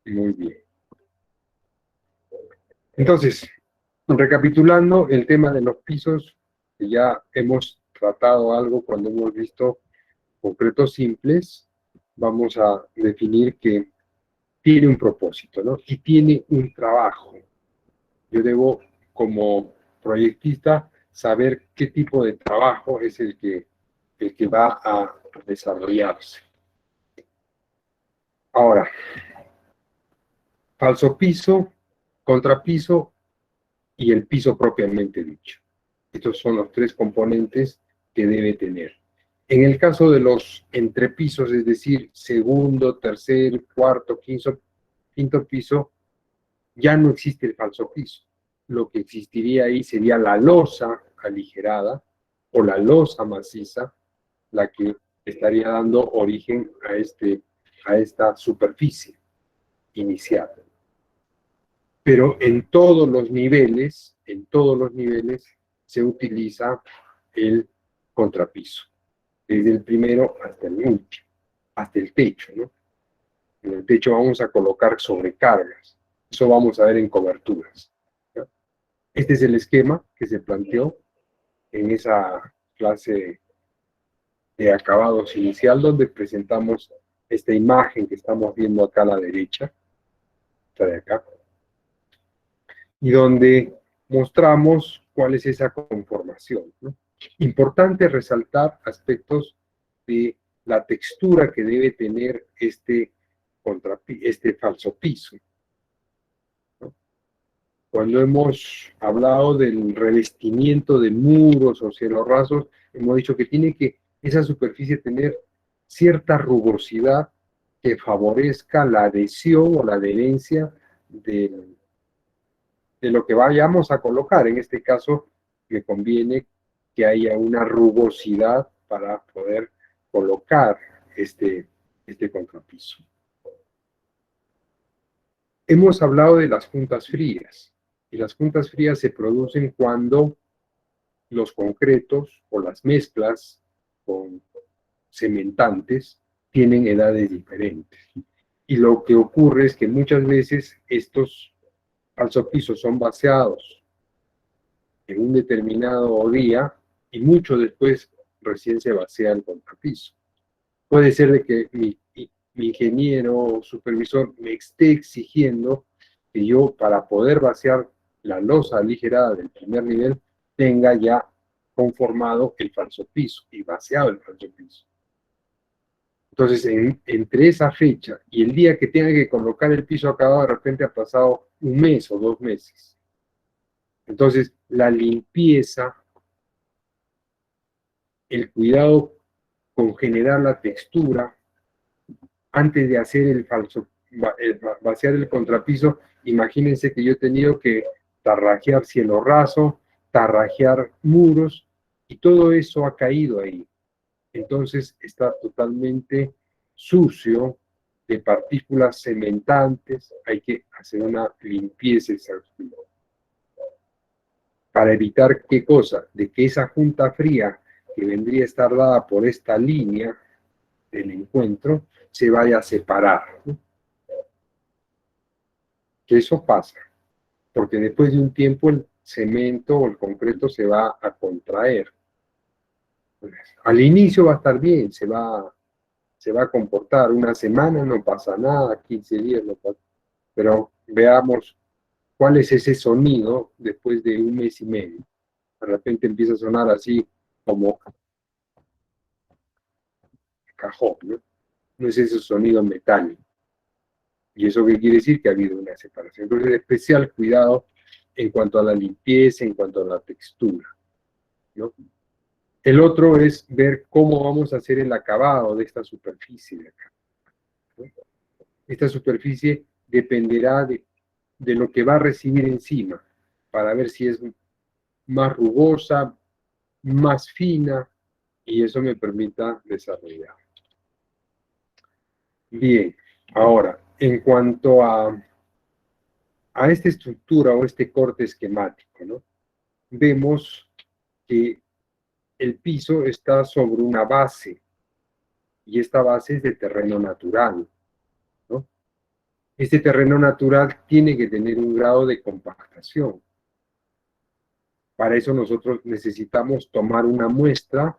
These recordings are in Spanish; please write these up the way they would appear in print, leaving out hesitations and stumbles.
Muy bien. Entonces, recapitulando el tema de los pisos, que ya hemos tratado algo cuando hemos visto concretos simples, vamos a definir que tiene un propósito, ¿no? Y tiene un trabajo. Yo debo, como proyectista, saber qué tipo de trabajo es el que va a desarrollarse. Ahora, falso piso, contrapiso y el piso propiamente dicho. Estos son los tres componentes que debe tener. En el caso de los entrepisos, es decir, segundo, tercer, cuarto, quinto piso, ya no existe el falso piso. Lo que existiría ahí sería la losa aligerada o la losa maciza, la que estaría dando origen a esta superficie inicial. Pero en todos los niveles, se utiliza el contrapiso, desde el primero hasta el último, hasta el techo, ¿no? En el techo vamos a colocar sobrecargas, eso vamos a ver en coberturas, ¿no? Este es el esquema que se planteó en esa clase de acabados inicial, donde presentamos esta imagen que estamos viendo acá a la derecha, esta de acá, y donde mostramos cuál es esa conformación, ¿no? Importante resaltar aspectos de la textura que debe tener este falso piso, ¿no? Cuando hemos hablado del revestimiento de muros o cielos rasos, hemos dicho que tiene que esa superficie tener cierta rugosidad que favorezca la adhesión o la adherencia de lo que vayamos a colocar. En este caso, me conviene que haya una rugosidad para poder colocar este contrapiso. Hemos hablado de las juntas frías, y las juntas frías se producen cuando los concretos o las mezclas con cementantes tienen edades diferentes. Y lo que ocurre es que muchas veces estos falsopisos son vaciados en un determinado día y mucho después recién se vacía el contrapiso. Puede ser de que mi ingeniero o supervisor me esté exigiendo que yo, para poder vaciar la losa aligerada del primer nivel, tenga ya conformado el falso piso y vaciado el falso piso. Entonces, entre esa fecha y el día que tenga que colocar el piso acabado, de repente ha pasado un mes o 2 meses. Entonces, la limpieza, el cuidado con generar la textura, antes de hacer vaciar el contrapiso, imagínense que yo he tenido que tarrajear cielo raso, tarrajear muros, y todo eso ha caído ahí. Entonces está totalmente sucio de partículas cementantes, hay que hacer una limpieza exhaustiva. Para evitar qué cosa, de que esa junta fría que vendría a estar dada por esta línea del encuentro se vaya a separar, ¿no? Que eso pasa, porque después de un tiempo el cemento o el concreto se va a contraer. Al inicio va a estar bien, se va a comportar, una semana no pasa nada, 15 días no pasa, pero veamos cuál es ese sonido después de un mes y medio. De repente empieza a sonar así como cajón, ¿no? No es ese sonido metálico. ¿Y eso qué quiere decir? Que ha habido una separación. Entonces, especial cuidado en cuanto a la limpieza, en cuanto a la textura, ¿no? El otro es ver cómo vamos a hacer el acabado de esta superficie de acá, ¿no? Esta superficie dependerá de lo que va a recibir encima, para ver si es más rugosa, más fina, y eso me permita desarrollar. Bien, ahora, en cuanto a esta estructura o este corte esquemático, ¿no? Vemos que el piso está sobre una base, y esta base es de terreno natural, ¿no? Este terreno natural tiene que tener un grado de compactación. Para eso nosotros necesitamos tomar una muestra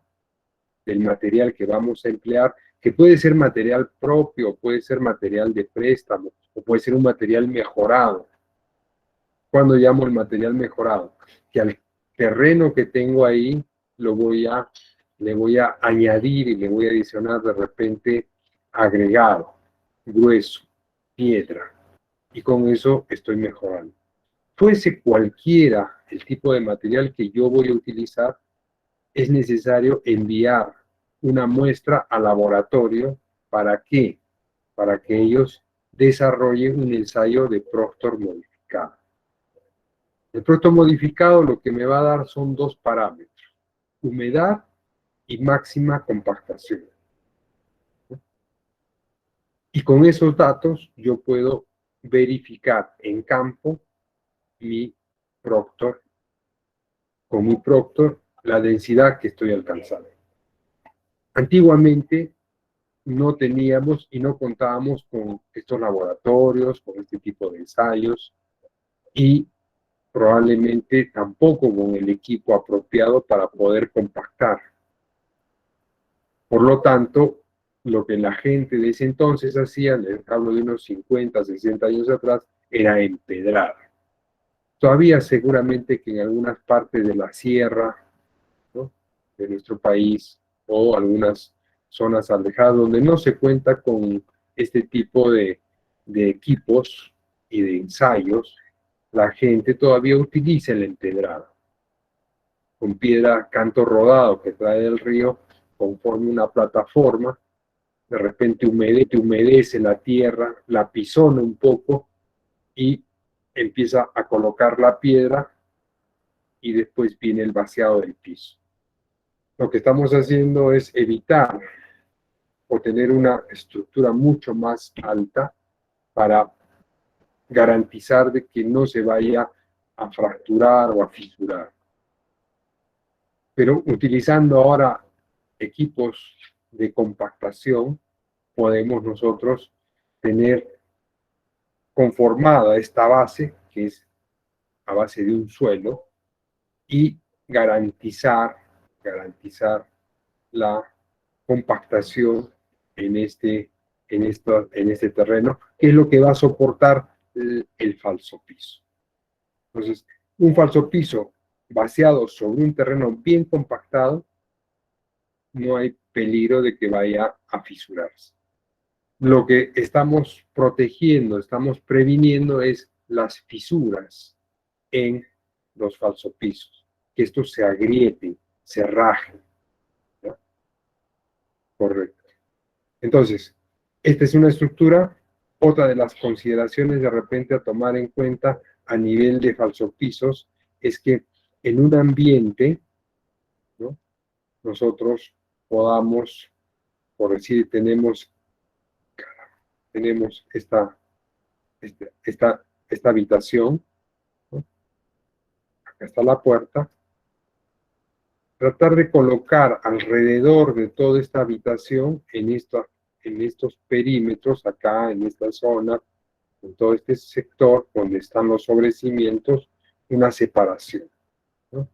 del material que vamos a emplear, que puede ser material propio, puede ser material de préstamo, o puede ser un material mejorado. Cuando llamo el material mejorado, que al terreno que tengo ahí le voy a añadir y le voy a adicionar de repente agregado, grueso, piedra, y con eso estoy mejorando. Fuese cualquiera el tipo de material que yo voy a utilizar, es necesario enviar una muestra al laboratorio. ¿Para qué? Para que ellos desarrollen un ensayo de Proctor modificado. El Proctor modificado lo que me va a dar son dos parámetros: humedad y máxima compactación. Y con esos datos yo puedo verificar en campo mi Proctor, con mi Proctor, la densidad que estoy alcanzando. Antiguamente no teníamos y no contábamos con estos laboratorios, con este tipo de ensayos, y probablemente tampoco con el equipo apropiado para poder compactar. Por lo tanto, lo que la gente de ese entonces hacía, les hablo de unos 50, 60 años atrás, era empedrar. Todavía seguramente que en algunas partes de la sierra, ¿no?, de nuestro país, o algunas zonas alejadas donde no se cuenta con este tipo de equipos y de ensayos, la gente todavía utiliza el empedrado, con piedra canto rodado que trae del río, conforme una plataforma, de repente humedece la tierra, la pisona un poco y empieza a colocar la piedra, y después viene el vaciado del piso. Lo que estamos haciendo es evitar o tener una estructura mucho más alta para garantizar de que no se vaya a fracturar o a fisurar. Pero utilizando ahora equipos de compactación, podemos nosotros tener conformada esta base, que es a base de un suelo, y garantizar la compactación en este terreno, que es lo que va a soportar el falso piso. Entonces, un falso piso vaciado sobre un terreno bien compactado, no hay peligro de que vaya a fisurarse. Lo que estamos protegiendo, estamos previniendo es las fisuras en los falsos pisos, que estos se agrieten, se rajen, ¿no? Correcto. Entonces, esta es una estructura. Otra de las consideraciones de repente a tomar en cuenta a nivel de falsopisos es que en un ambiente, ¿no?, nosotros podamos, por decir, tenemos esta habitación, ¿no? Acá está la puerta. Tratar de colocar alrededor de toda esta habitación, en estos perímetros, acá en esta zona, en todo este sector donde están los sobrecimientos, una separación, ¿no?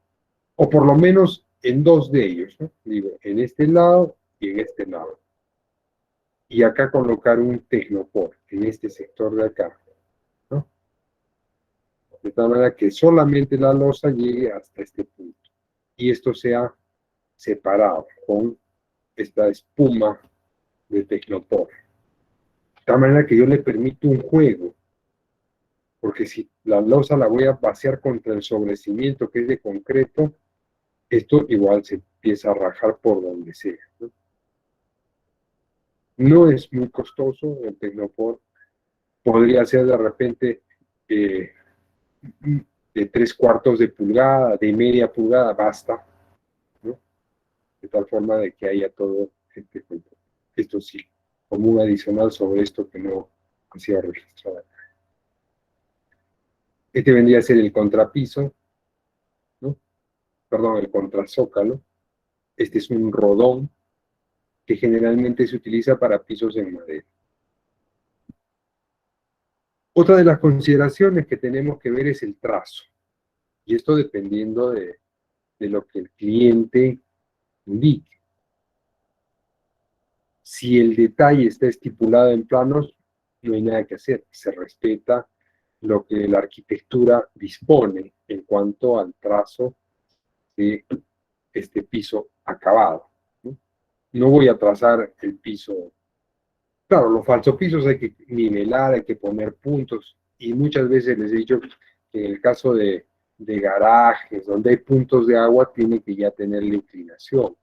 O por lo menos en dos de ellos, ¿no? Digo, en este lado y en este lado. Y acá colocar un tecnopor, en este sector de acá, ¿no? De tal manera que solamente la losa llegue hasta este punto. Y esto sea separado con esta espuma de tecnopor. De tal manera que yo le permito un juego, porque si la losa la voy a vaciar contra el sobrecimiento que es de concreto, esto igual se empieza a rajar por donde sea, ¿no? No es muy costoso el tecnopor, podría ser de repente de 3/4 de pulgada, de media pulgada, basta, ¿no? De tal forma de que haya todo esto sí, como un adicional sobre esto que no ha sido registrado. Este vendría a ser el contrapiso, ¿no? Perdón, el contrazócalo. Este es un rodón que generalmente se utiliza para pisos en madera. Otra de las consideraciones que tenemos que ver es el trazo. Y esto dependiendo de lo que el cliente indique. Si el detalle está estipulado en planos, no hay nada que hacer. Se respeta lo que la arquitectura dispone en cuanto al trazo de este piso acabado. No voy a trazar el piso. Claro, los falsopisos hay que nivelar, hay que poner puntos, y muchas veces les he dicho que en el caso de garajes, donde hay puntos de agua, tiene que ya tener la inclinación.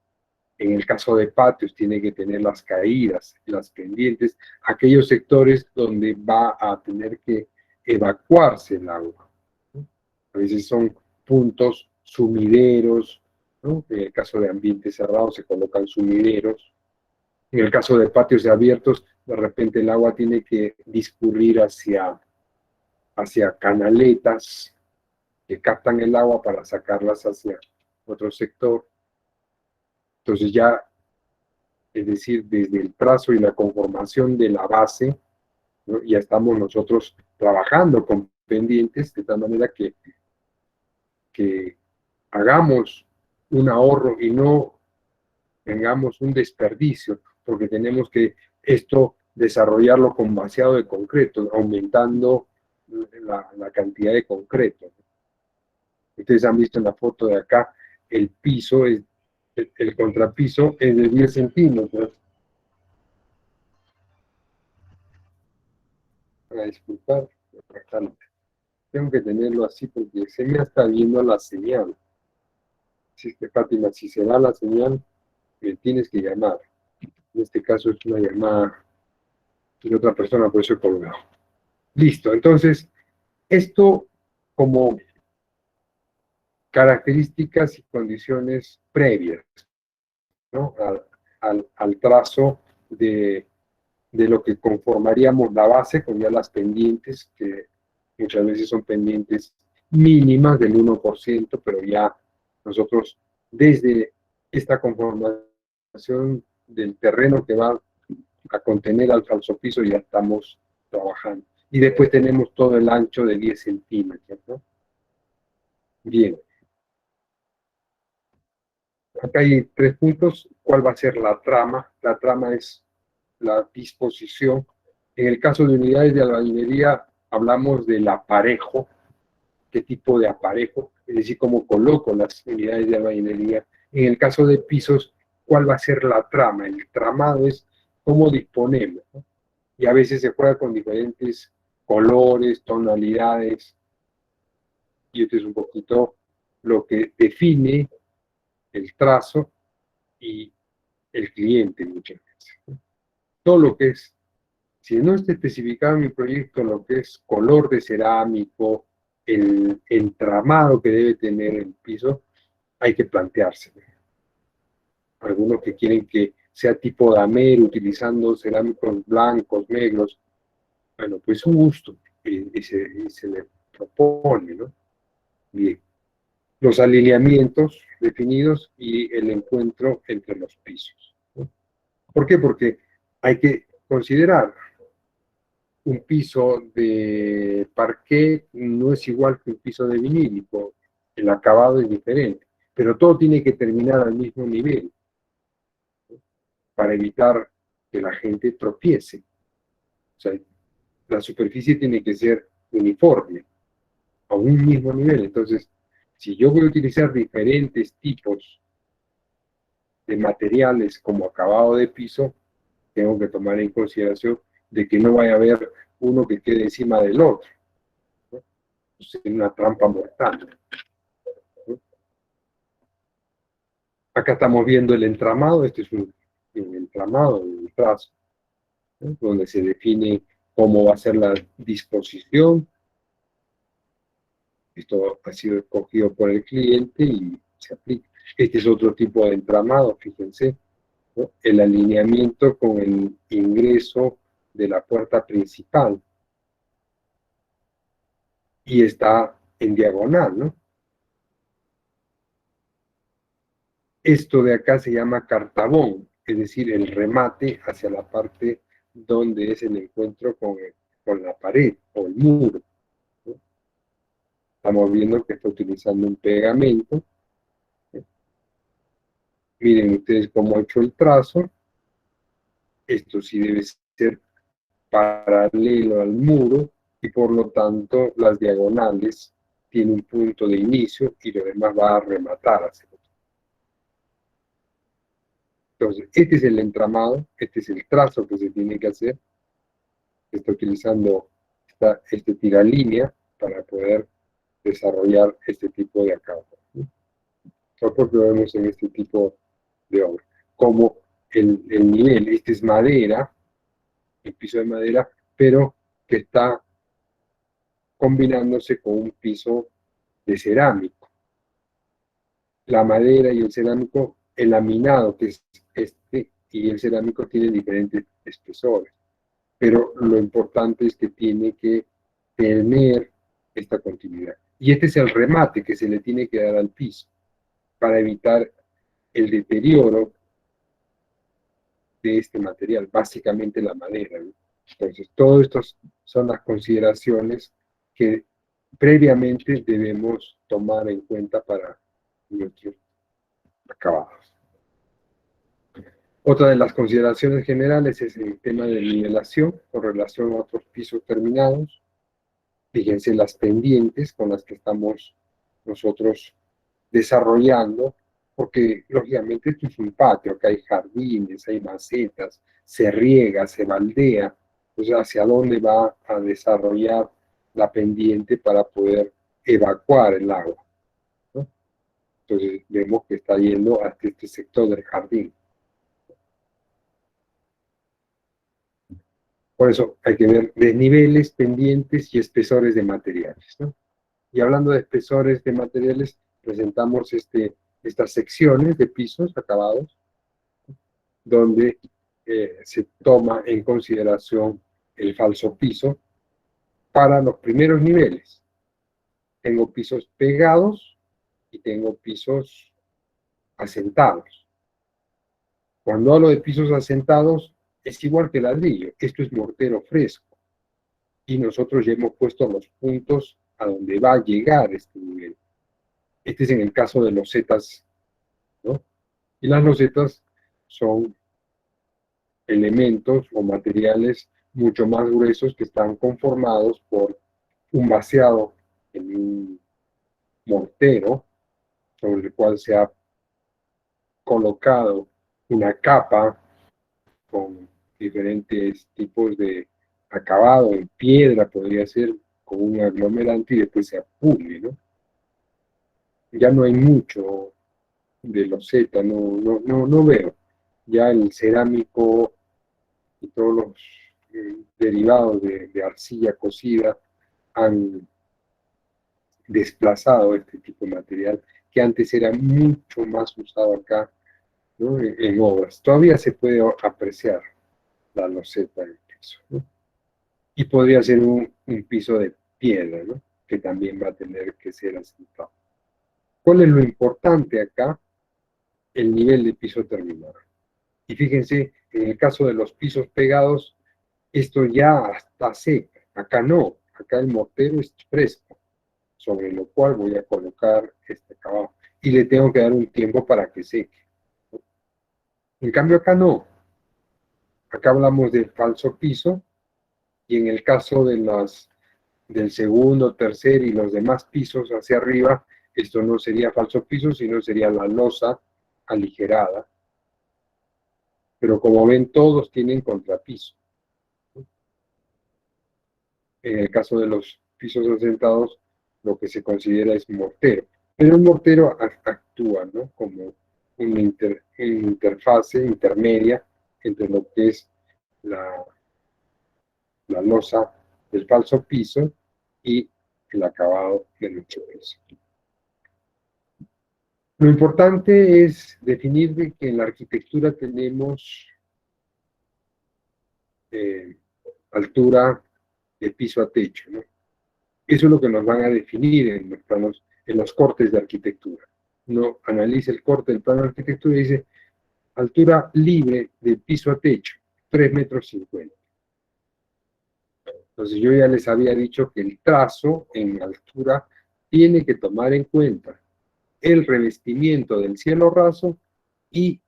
En el caso de patios, tiene que tener las caídas, las pendientes, aquellos sectores donde va a tener que evacuarse el agua. A veces son puntos sumideros, ¿no? En el caso de ambientes cerrados se colocan sumideros. En el caso de patios abiertos, de repente el agua tiene que discurrir hacia canaletas que captan el agua para sacarlas hacia otro sector. Entonces ya, es decir, desde el trazo y la conformación de la base, ¿no? Ya estamos nosotros trabajando con pendientes de tal manera que hagamos un ahorro y no tengamos un desperdicio, porque tenemos que esto desarrollarlo con vaciado de concreto, aumentando la cantidad de concreto. Ustedes han visto en la foto de acá, el piso, el contrapiso es de 10 centímetros. A disculpar, tengo que tenerlo así porque se me está viendo la señal. Si es que, Fátima, si se va la señal, me tienes que llamar. En este caso es una llamada de otra persona, por eso he colgado. Listo, entonces, esto como características y condiciones previas, ¿no? al trazo de lo que conformaríamos la base, con ya las pendientes, que muchas veces son pendientes mínimas del 1%, pero ya nosotros desde esta conformación del terreno que va a contener al falso piso ya estamos trabajando. Y después tenemos todo el ancho de 10 centímetros, ¿no? Bien. Acá hay 3 puntos. ¿Cuál va a ser la trama? La trama es la disposición. En el caso de unidades de albañilería, hablamos del aparejo. ¿Qué tipo de aparejo? Es decir, cómo coloco las unidades de albañilería. En el caso de pisos, ¿cuál va a ser la trama? El tramado es cómo disponemos, ¿no? Y a veces se juega con diferentes colores, tonalidades, y esto es un poquito lo que define el trazo y el cliente muchas veces. Todo lo que es, si no está especificado en mi proyecto lo que es color de cerámico, el entramado que debe tener el piso, hay que plantearse. Algunos que quieren que sea tipo damer, utilizando cerámicos blancos, negros, bueno, pues un gusto, y se le propone, ¿no? Bien. Los alineamientos definidos y el encuentro entre los pisos, ¿no? ¿Por qué? Porque hay que considerar un piso de parquet no es igual que un piso de vinílico, el acabado es diferente, pero todo tiene que terminar al mismo nivel, ¿no? Para evitar que la gente tropiece. O sea, la superficie tiene que ser uniforme, a un mismo nivel. Entonces, si yo voy a utilizar diferentes tipos de materiales como acabado de piso, tengo que tomar en consideración de que no vaya a haber uno que quede encima del otro, ¿no? Es una trampa mortal, ¿no? Acá estamos viendo el entramado, este es un entramado, un trazo, ¿no? Donde se define cómo va a ser la disposición. Esto ha sido escogido por el cliente y se aplica. Este es otro tipo de entramado, fíjense, ¿no? El alineamiento con el ingreso de la puerta principal. Y está en diagonal, ¿no? Esto de acá se llama cartabón, es decir, el remate hacia la parte donde es el encuentro con la pared o al muro, ¿no? Estamos viendo que está utilizando un pegamento. Miren ustedes cómo ha hecho el trazo. Esto sí debe ser paralelo al muro y por lo tanto las diagonales tienen un punto de inicio y lo demás va a rematar hacia el otro. Entonces, este es el entramado, este es el trazo que se tiene que hacer. Está utilizando este tiralínea para poder desarrollar este tipo de acabado. Eso porque lo vemos en este tipo de obra. Como el nivel, este es madera, el piso de madera, pero que está combinándose con un piso de cerámico. La madera y el cerámico, el laminado, que es este, y el cerámico tienen diferentes espesores. Pero lo importante es que tiene que tener esta continuidad. Y este es el remate que se le tiene que dar al piso para evitar el deterioro de este material, básicamente la madera, ¿no? Entonces, todo esto son las consideraciones que previamente debemos tomar en cuenta para nuestros acabados. Otra de las consideraciones generales es el tema de nivelación con relación a otros pisos terminados. Fíjense las pendientes con las que estamos nosotros desarrollando, porque lógicamente esto es un patio, acá hay jardines, hay macetas, se riega, se baldea, entonces hacia dónde va a desarrollar la pendiente para poder evacuar el agua, ¿no? Entonces vemos que está yendo hasta este sector del jardín. Por eso hay que ver desniveles, pendientes y espesores de materiales, ¿no? Y hablando de espesores de materiales, presentamos estas secciones de pisos acabados, donde se toma en consideración el falso piso para los primeros niveles. Tengo pisos pegados y tengo pisos asentados. Cuando hablo de pisos asentados, es igual que ladrillo. Esto es mortero fresco. Y nosotros ya hemos puesto los puntos a donde va a llegar este nivel. Este es en el caso de losetas, ¿no? Y las losetas son elementos o materiales mucho más gruesos que están conformados por un vaciado en un mortero sobre el cual se ha colocado una capa con diferentes tipos de acabado en piedra, podría ser con un aglomerante y después se pule, ¿no? Ya no hay mucho de loseta, no veo. Ya el cerámico y todos los derivados de arcilla cocida han desplazado este tipo de material que antes era mucho más usado acá, ¿no? En obras. Todavía se puede apreciar la loseta del piso, ¿no? Y podría ser un piso de piedra, ¿no? Que también va a tener que ser asentado. ¿Cuál es lo importante acá? El nivel de piso terminado. Y fíjense, en el caso de los pisos pegados, esto ya está seco. Acá no, acá el mortero es fresco, sobre lo cual voy a colocar este acabado. Y le tengo que dar un tiempo para que seque. En cambio acá no. Acá hablamos del falso piso, y en el caso del segundo, tercer y los demás pisos hacia arriba, esto no sería falso piso, sino sería la losa aligerada. Pero como ven, todos tienen contrapiso. En el caso de los pisos asentados, lo que se considera es mortero. Pero el mortero actúa, ¿no? Como una interfase intermedia entre lo que es la losa del falso piso y el acabado de nuestro piso. Lo importante es definir que en la arquitectura tenemos altura de piso a techo, ¿no? Eso es lo que nos van a definir en los planos, en los cortes de arquitectura. Uno analiza el corte del plano de arquitectura y dice altura libre de piso a techo, 3,50 metros. Entonces yo ya les había dicho que el trazo en altura tiene que tomar en cuenta el revestimiento del cielo raso y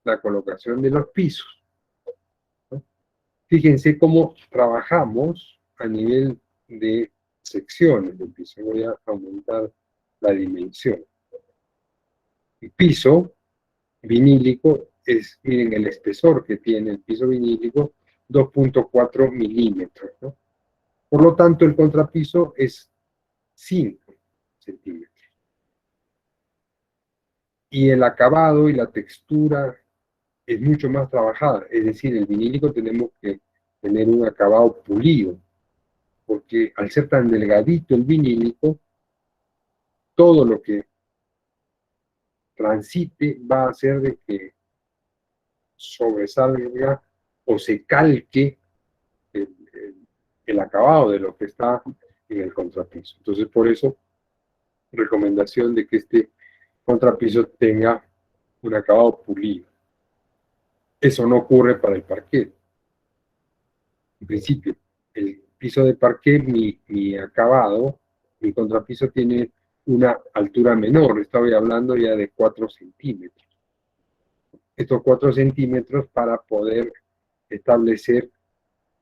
la colocación de los pisos, ¿no? Fíjense cómo trabajamos a nivel de secciones del piso. Voy a aumentar la dimensión. El piso vinílico miren el espesor que tiene el piso vinílico, 2.4 milímetros, ¿no? Por lo tanto, el contrapiso es 5 centímetros. Y el acabado y la textura es mucho más trabajada. Es decir, el vinílico tenemos que tener un acabado pulido, porque al ser tan delgadito el vinílico, todo lo que transite va a hacer de que sobresalga o se calque el acabado de lo que está en el contrapiso. Entonces, por eso, recomendación de que este contrapiso tenga un acabado pulido. Eso no ocurre para el parquet. En principio, el piso de parquet, mi acabado, mi contrapiso tiene una altura menor. Estoy hablando ya de 4 centímetros. Estos 4 centímetros para poder establecer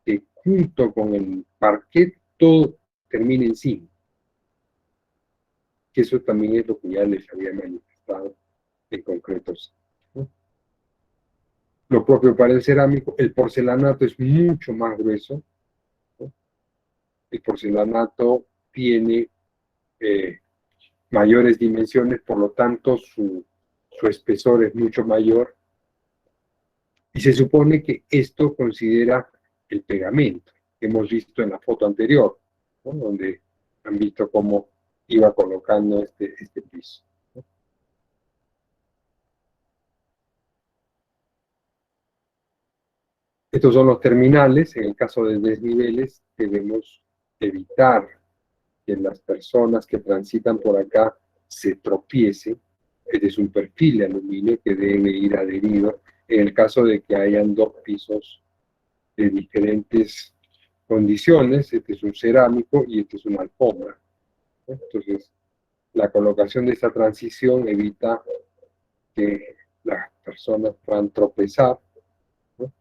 que junto con el parquet todo termine en 5. Que eso también es lo que ya les había manifestado en concretos, ¿no? Lo propio para el cerámico, el porcelanato es mucho más grueso, ¿no? El porcelanato tiene mayores dimensiones, por lo tanto su espesor es mucho mayor, y se supone que esto considera el pegamento que hemos visto en la foto anterior, ¿no? Donde han visto cómo iba colocando este piso. Estos son los terminales. En el caso de desniveles, debemos evitar que las personas que transitan por acá se tropiecen. Este es un perfil de aluminio que debe ir adherido en el caso de que hayan 2 pisos de diferentes condiciones. Este es un cerámico y este es una alfombra, ¿no? Entonces, la colocación de esta transición evita que las personas puedan tropezar, ¿no?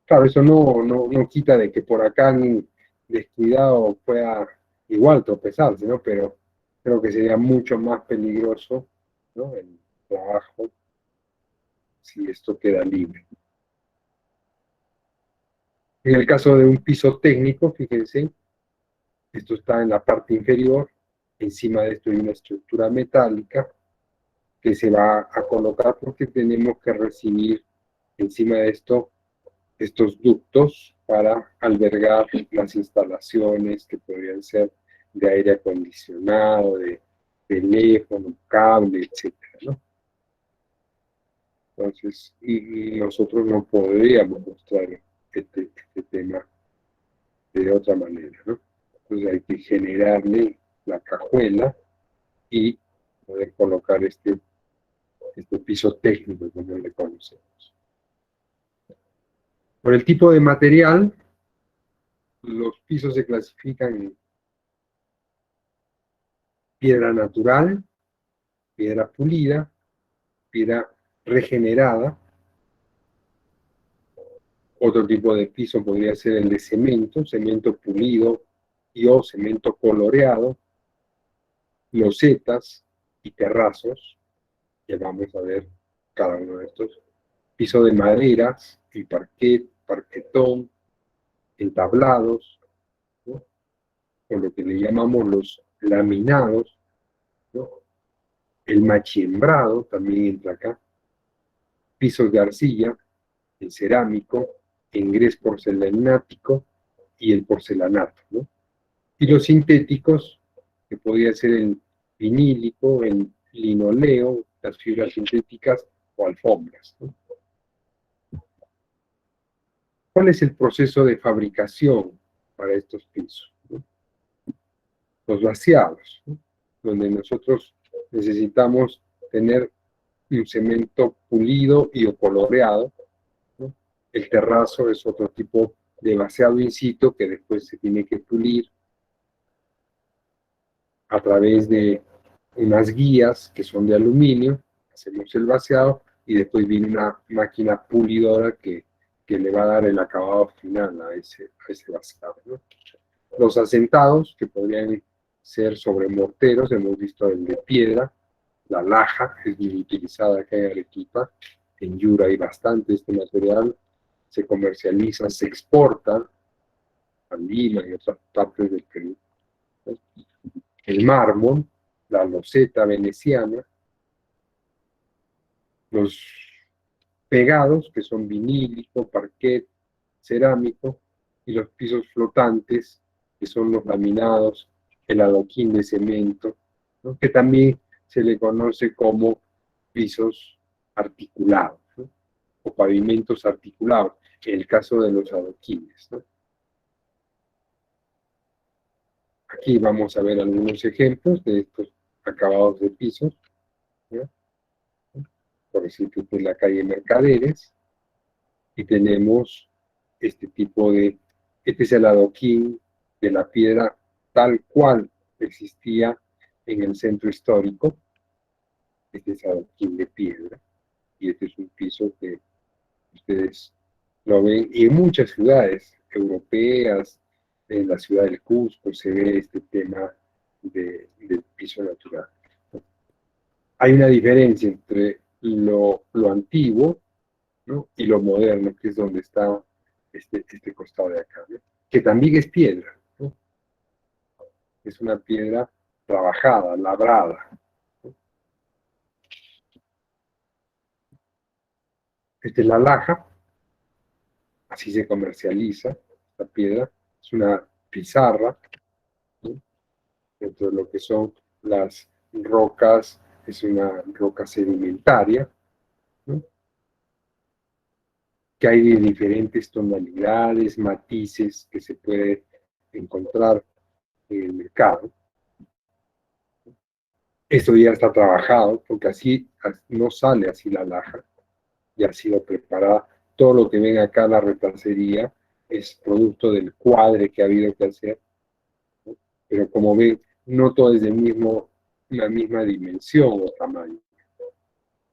Claro, eso no quita de que por acá alguien descuidado pueda igual tropezarse, ¿no? Pero creo que sería mucho más peligroso, ¿no?, el trabajo si esto queda libre. En el caso de un piso técnico, fíjense, esto está en la parte inferior, encima de esto hay una estructura metálica que se va a colocar porque tenemos que recibir encima de esto estos ductos para albergar las instalaciones que podrían ser de aire acondicionado, de teléfono, cable, etcétera, ¿no? Entonces, y nosotros no podríamos mostrar este tema de otra manera, ¿no? Entonces hay que generarle la cajuela y poder colocar este piso técnico, como le conocemos. Por el tipo de material, los pisos se clasifican en piedra natural, piedra pulida, piedra regenerada. Otro tipo de piso podría ser el de cemento pulido y o cemento coloreado, losetas y terrazos. Ya vamos a ver cada uno de estos. Piso de maderas, y parquet, parquetón, entablados, ¿no?, o lo que le llamamos los laminados, ¿no? El machiembrado también entra acá. Pisos de arcilla, el cerámico, engres porcelanático y el porcelanato, ¿no? Y los sintéticos, que podría ser el vinílico, el linoleo, las fibras sintéticas o alfombras, ¿no? ¿Cuál es el proceso de fabricación para estos pisos, ¿no? Los vaciados, ¿no?, donde nosotros necesitamos tener un cemento pulido y o coloreado, ¿no? El terrazo es otro tipo de vaciado in situ que después se tiene que pulir a través de unas guías que son de aluminio, hacemos el vaciado y después viene una máquina pulidora que le va a dar el acabado final a ese vaciado, ¿no? Los asentados, que podrían ser sobre morteros, hemos visto el de piedra, la laja, es muy utilizada acá en Arequipa, en Yura hay bastante este material, se comercializa, se exporta a Lima y otras partes del Perú, ¿no? El mármol, la loseta veneciana, los pegados, que son vinílico, parquet, cerámico, y los pisos flotantes, que son los laminados, el adoquín de cemento, ¿no? Que también se le conoce como pisos articulados, ¿no? O pavimentos articulados, en el caso de los adoquines, ¿no? Aquí vamos a ver algunos ejemplos de estos acabados de pisos, ¿no? Por ejemplo, en la calle Mercaderes, y tenemos este tipo de, este es el adoquín de la piedra tal cual existía en el centro histórico, este es adoquín de piedra, y este es un piso que ustedes lo ven, y en muchas ciudades europeas, en la ciudad del Cusco, se ve este tema del piso natural. Hay una diferencia entre lo antiguo, ¿no? Y lo moderno, que es donde está este costado de acá, ¿no? Que también es piedra, ¿no? Es una piedra trabajada, labrada, ¿no? Esta es la laja, así se comercializa la piedra, es una pizarra, ¿no? Dentro de lo que son las rocas, es una roca sedimentaria, ¿no? Que hay de diferentes tonalidades, matices que se puede encontrar en el mercado. Esto ya está trabajado, porque así no sale así la laja, ya ha sido preparada. Todo lo que ven acá en la retacería es producto del cuadre que ha habido que hacer, ¿no? Pero como ven, no todo es de la misma dimensión o tamaño.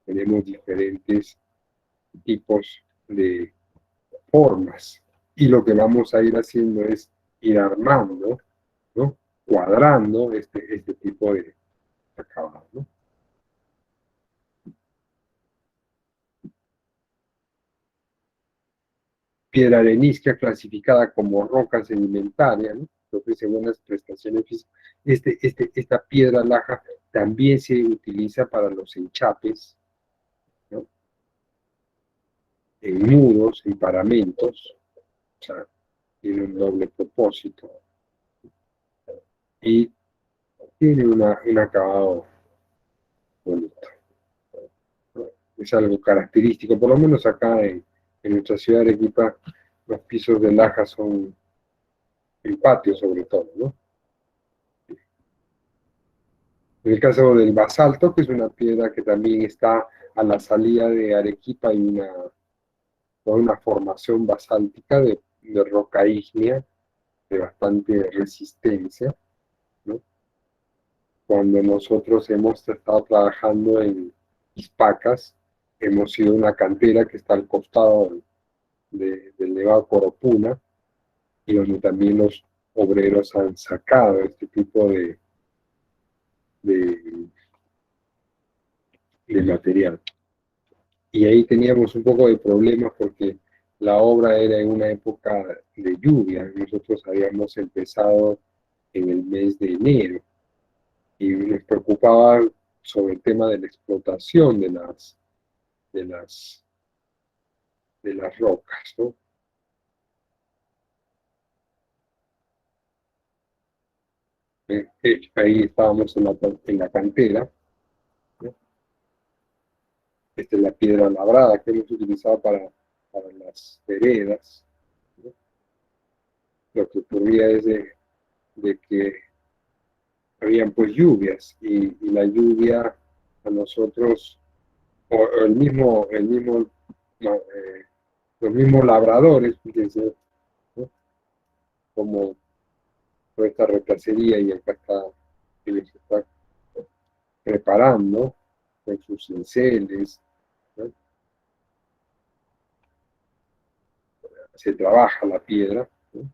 Tenemos diferentes tipos de formas, y lo que vamos a ir haciendo es ir armando, ¿no? Cuadrando este tipo de acabado, ¿no? Piedra arenisca clasificada como roca sedimentaria, ¿no? Que ofrece buenas prestaciones físicas. Esta piedra laja también se utiliza para los enchapes, ¿no? En muros, en paramentos, o sea, tiene un doble propósito y tiene un acabado bonito, ¿no? Es algo característico, por lo menos acá en nuestra ciudad de Arequipa, los pisos de laja son en patio sobre todo, ¿no? En el caso del basalto, que es una piedra que también está a la salida de Arequipa, hay una formación basáltica de roca ígnea de bastante resistencia, ¿no? Cuando nosotros hemos estado trabajando en Ispacas, hemos sido una cantera que está al costado del Nevado Coropuna, y donde también los obreros han sacado este tipo de, de material. Y ahí teníamos un poco de problemas porque la obra era en una época de lluvia. Nosotros habíamos empezado en el mes de enero y nos preocupaba sobre el tema de la explotación de las, de las rocas, ¿no? Ahí estábamos en la cantera, ¿no? Esta es la piedra labrada que hemos utilizado para las veredas, ¿no? Lo que ocurría es de que habían pues lluvias y la lluvia a nosotros, o los mismos labradores, fíjense, ¿no? cómo toda esta replacería, y acá está, que se está preparando con sus cinceles, ¿no? Se trabaja la piedra, ¿no?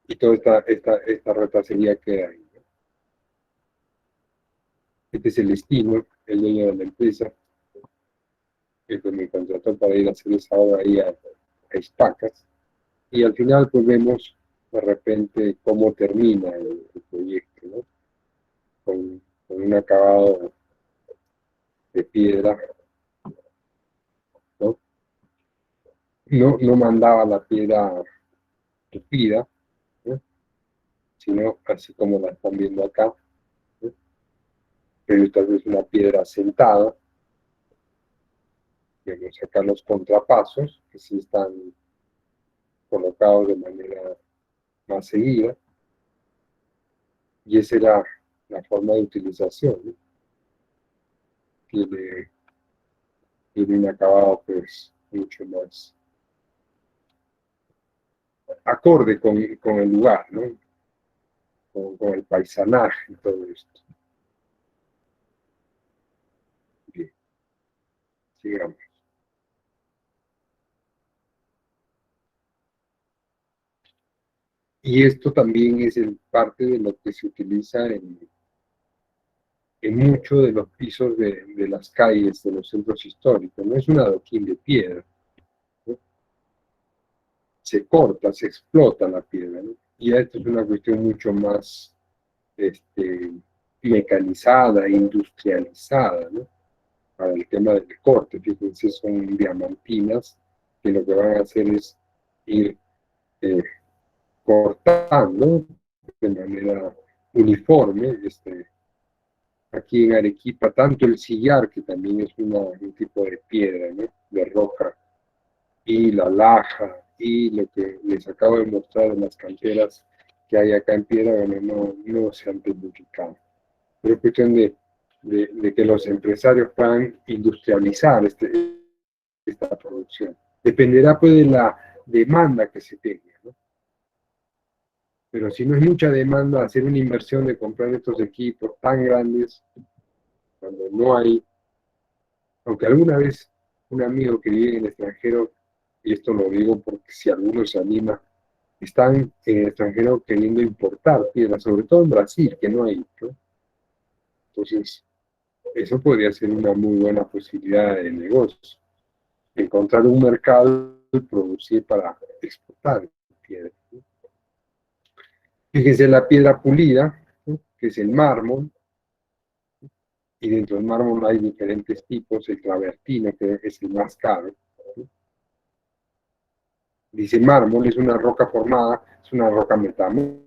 Y toda esta replacería queda ahí, ¿no? Este es el destino, el dueño de la empresa, el que me contrató para ir a hacer esa obra ahí a Espacas, y al final pues vemos de repente cómo termina el proyecto, ¿no? Con un acabado de piedra, ¿no? No mandaba la piedra tupida, ¿no? Sino así como la están viendo acá, ¿no? Pero tal vez una piedra sentada, vemos acá los contrapasos, que sí están colocados de manera más seguida, y esa era la forma de utilización, ¿no? Tiene un acabado pues mucho más acorde con el lugar, ¿no? Con el paisanaje y todo esto. Bien, sigamos. Y esto también es parte de lo que se utiliza en muchos de los pisos de las calles, de los centros históricos. No es un adoquín de piedra, ¿no? Se corta, se explota la piedra, ¿no? Y esto es una cuestión mucho más mecanizada, industrializada, ¿no? Para el tema del corte. Fíjense, son diamantinas que lo que van a hacer es ir cortando de manera uniforme. Aquí en Arequipa, tanto el sillar, que también es un tipo de piedra, ¿no? De roca, y la laja, y lo que les acabo de mostrar en las canteras que hay acá en piedra, bueno, no se han tecnificado. Pero es cuestión de que los empresarios puedan industrializar esta producción. Dependerá pues de la demanda que se tenga, ¿no? Pero si no es mucha demanda, hacer una inversión de comprar estos equipos tan grandes, cuando no hay, aunque alguna vez un amigo que vive en el extranjero, y esto lo digo porque si alguno se anima, están en el extranjero queriendo importar piedras, sobre todo en Brasil, que no hay, ¿no? Entonces, eso podría ser una muy buena posibilidad de negocio. Encontrar un mercado y producir para exportar piedra, ¿no? Fíjense la piedra pulida, ¿no? Que es el mármol, y dentro del mármol hay diferentes tipos, el travertino, que es el más caro, ¿no? Dice mármol, es una roca formada, es una roca metamórfica,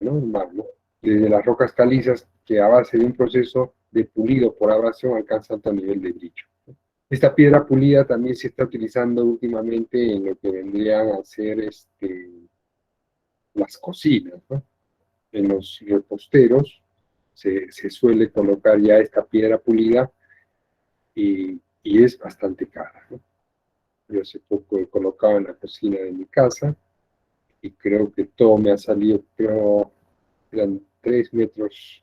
¿no? El mármol. Desde las rocas calizas, que a base de un proceso de pulido por abrasión alcanza alto nivel de brillo. Esta piedra pulida también se está utilizando últimamente en lo que vendrían a ser las cocinas, ¿no? En los reposteros se suele colocar ya esta piedra pulida, y es bastante cara, ¿no? Yo hace poco he colocado en la cocina de mi casa y creo que todo me ha salido, creo, eran 3 metros,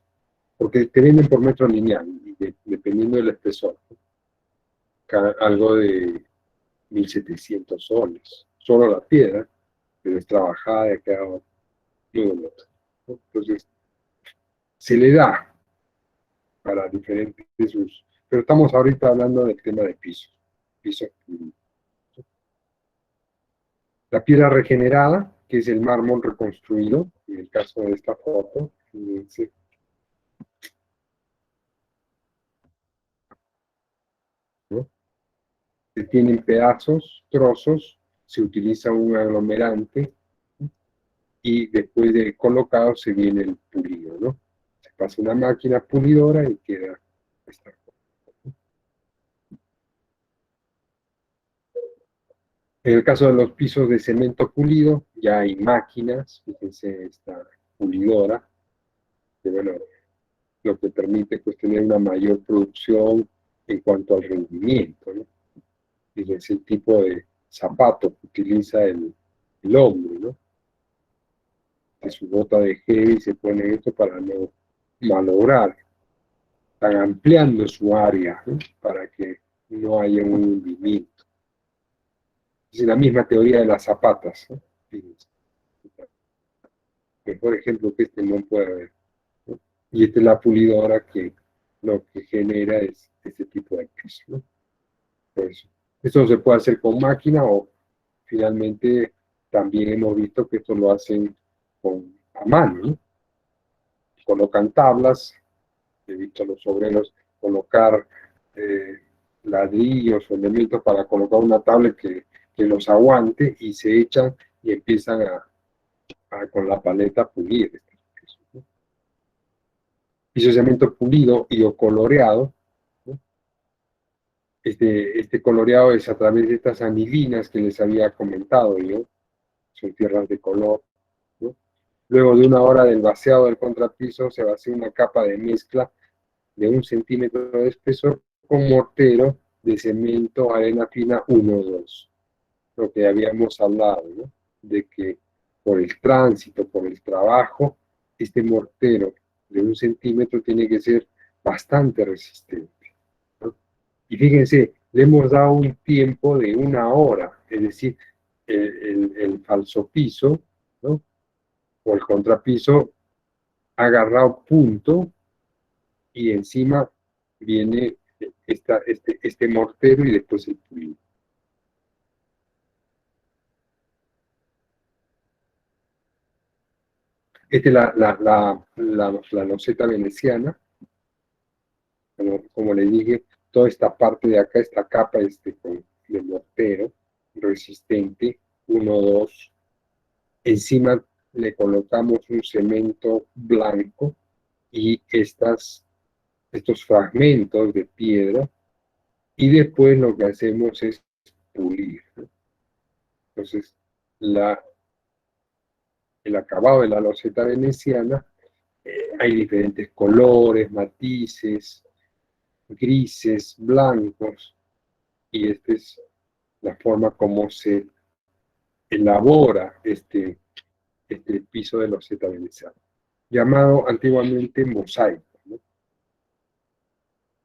porque te venden por metro lineal, y dependiendo del espesor, ¿no? Algo de 1.700 soles, solo la piedra, pero es trabajada y ha quedado muy bonita, ¿no? Entonces, se le da para diferentes usos, pero estamos ahorita hablando del tema de piso. La piedra regenerada, que es el mármol reconstruido, en el caso de esta foto, fíjense, ¿no? Se tienen pedazos, trozos, se utiliza un aglomerante, y después de colocado se viene el pulido, ¿no? Se pasa una máquina pulidora y queda esta. En el caso de los pisos de cemento pulido, ya hay máquinas, fíjense esta pulidora, que bueno, lo que permite pues tener una mayor producción en cuanto al rendimiento, ¿no? Fíjense el tipo de zapato que utiliza el hombre, ¿no? De su bota de gel y se pone esto para no malograr. Están ampliando su área, ¿no? Para que no haya un hundimiento. Es la misma teoría de las zapatas, ¿no? Fíjense. Mejor ejemplo que este no puede haber, ¿no? Y esta es la pulidora que lo que genera es este tipo de piso, ¿no? Por eso. Esto se puede hacer con máquina o finalmente también hemos visto que esto lo hacen a mano, ¿no? Colocan tablas, he visto a los obreros colocar ladrillos o elementos para colocar una tabla que los aguante y se echan y empiezan con la paleta a pulir estos pisos, ¿no? Piso de cemento pulido y o coloreado, ¿no? Este coloreado es a través de estas anilinas que les había comentado yo, son tierras de color, ¿no? Luego de una hora del vaciado del contrapiso se vacía una capa de mezcla de 1 centímetro de espesor con mortero de cemento arena fina 1-2. Lo que habíamos hablado, ¿no? De que por el tránsito, por el trabajo, este mortero de 1 centímetro tiene que ser bastante resistente, ¿no? Y fíjense, le hemos dado un tiempo de 1 hora, es decir, el falso piso, ¿no? O el contrapiso ha agarrado punto y encima viene este mortero y después el pulido. Esta es la loseta veneciana, como le dije, toda esta parte de acá, esta capa de mortero resistente, 1-2. Encima le colocamos un cemento blanco y estos fragmentos de piedra, y después lo que hacemos es pulir, ¿no? Entonces, el acabado de la loseta veneciana, hay diferentes colores, matices, grises, blancos, y esta es la forma como se elabora este piso de loseta veneciana, llamado antiguamente mosaico, ¿no?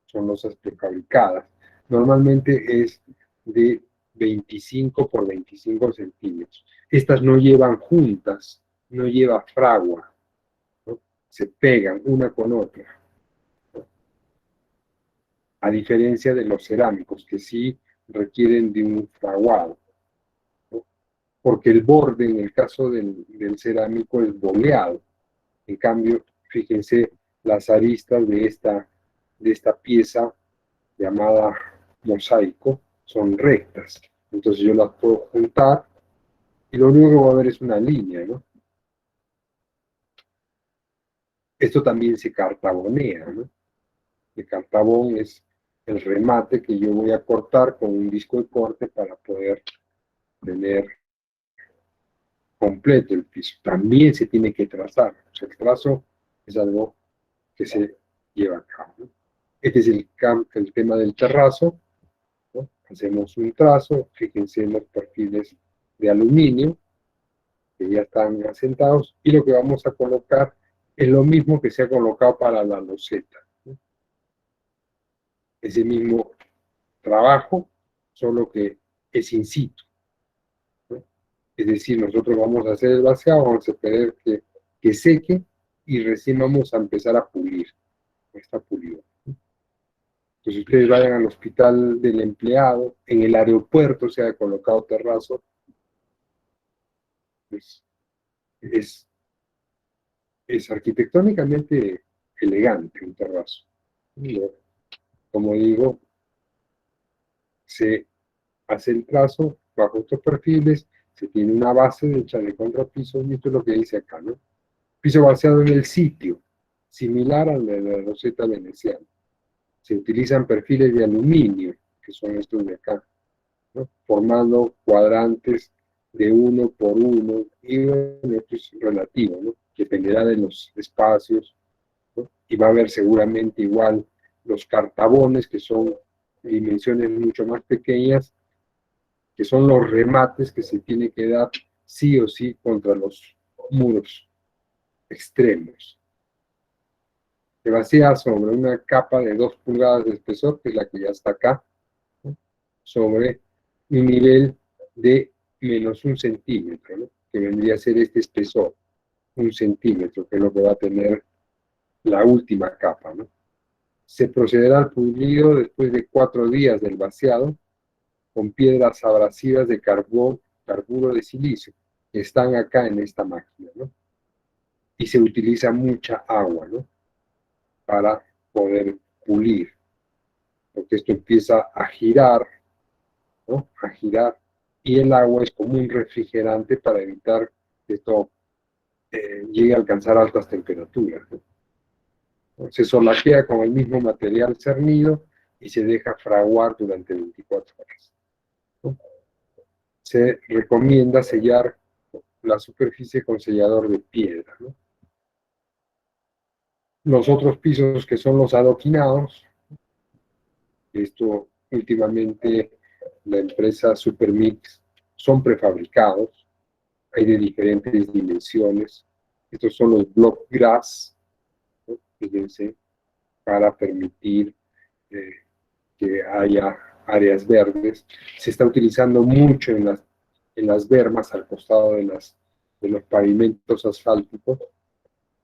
Son losas prefabricadas. Normalmente es de 25 por 25 centímetros. Estas no llevan juntas, no lleva fragua, ¿no? Se pegan una con otra, ¿no? A diferencia de los cerámicos, que sí requieren de un fraguado, ¿no? Porque el borde, en el caso del cerámico, es boleado. En cambio, fíjense, las aristas de esta pieza llamada mosaico son rectas. Entonces yo las puedo juntar y lo único que va a haber es una línea, ¿no? Esto también se cartabonea, ¿no? El cartabón es el remate que yo voy a cortar con un disco de corte para poder tener completo el piso. También se tiene que trazar. O sea, el trazo es algo que se lleva a cabo, ¿no? Este es el tema del terrazo, ¿no? Hacemos un trazo, fíjense en los perfiles de aluminio, que ya están asentados, y lo que vamos a colocar es lo mismo que se ha colocado para la loseta, ¿no? Ese mismo trabajo, solo que es in situ, ¿no? Es decir, nosotros vamos a hacer el vaciado, vamos a esperar que seque y recién vamos a empezar a pulir, esta pulida. Entonces ustedes vayan al hospital del empleado, en el aeropuerto se ha colocado terrazo, pues es arquitectónicamente elegante un terrazo. Como digo, se hace el trazo bajo estos perfiles, se tiene una base hecha de contrapisos, y esto es lo que dice acá, ¿no? Piso vaciado en el sitio, similar al de la loseta veneciana. Se utilizan perfiles de aluminio, que son estos de acá, ¿no? Formando cuadrantes de 1 por 1, y bueno, esto es relativo, ¿no? Dependerá de los espacios, ¿no? Y va a haber seguramente igual los cartabones, que son dimensiones mucho más pequeñas, que son los remates que se tiene que dar sí o sí contra los muros extremos. Se vacía sobre una capa de 2 pulgadas de espesor, que es la que ya está acá, ¿no? Sobre un nivel de menos 1 centímetro, ¿no? Que vendría a ser este espesor, 1 centímetro, que es lo que va a tener la última capa, ¿no? Se procederá al pulido después de 4 días del vaciado con piedras abrasivas de carburo de silicio, que están acá en esta máquina, ¿no? Y se utiliza mucha agua, ¿no? Para poder pulir, porque esto empieza a girar, ¿no? A girar, y el agua es como un refrigerante para evitar que esto llegue a alcanzar altas temperaturas, ¿no? Se solapea con el mismo material cernido y se deja fraguar durante 24 horas, ¿no? Se recomienda sellar la superficie con sellador de piedra, ¿no? Los otros pisos, que son los adoquinados, esto últimamente la empresa Supermix, son prefabricados, hay de diferentes dimensiones. Estos son los block grass, ¿no? Fíjense, para permitir que haya áreas verdes. Se está utilizando mucho en las bermas al costado de los pavimentos asfálticos,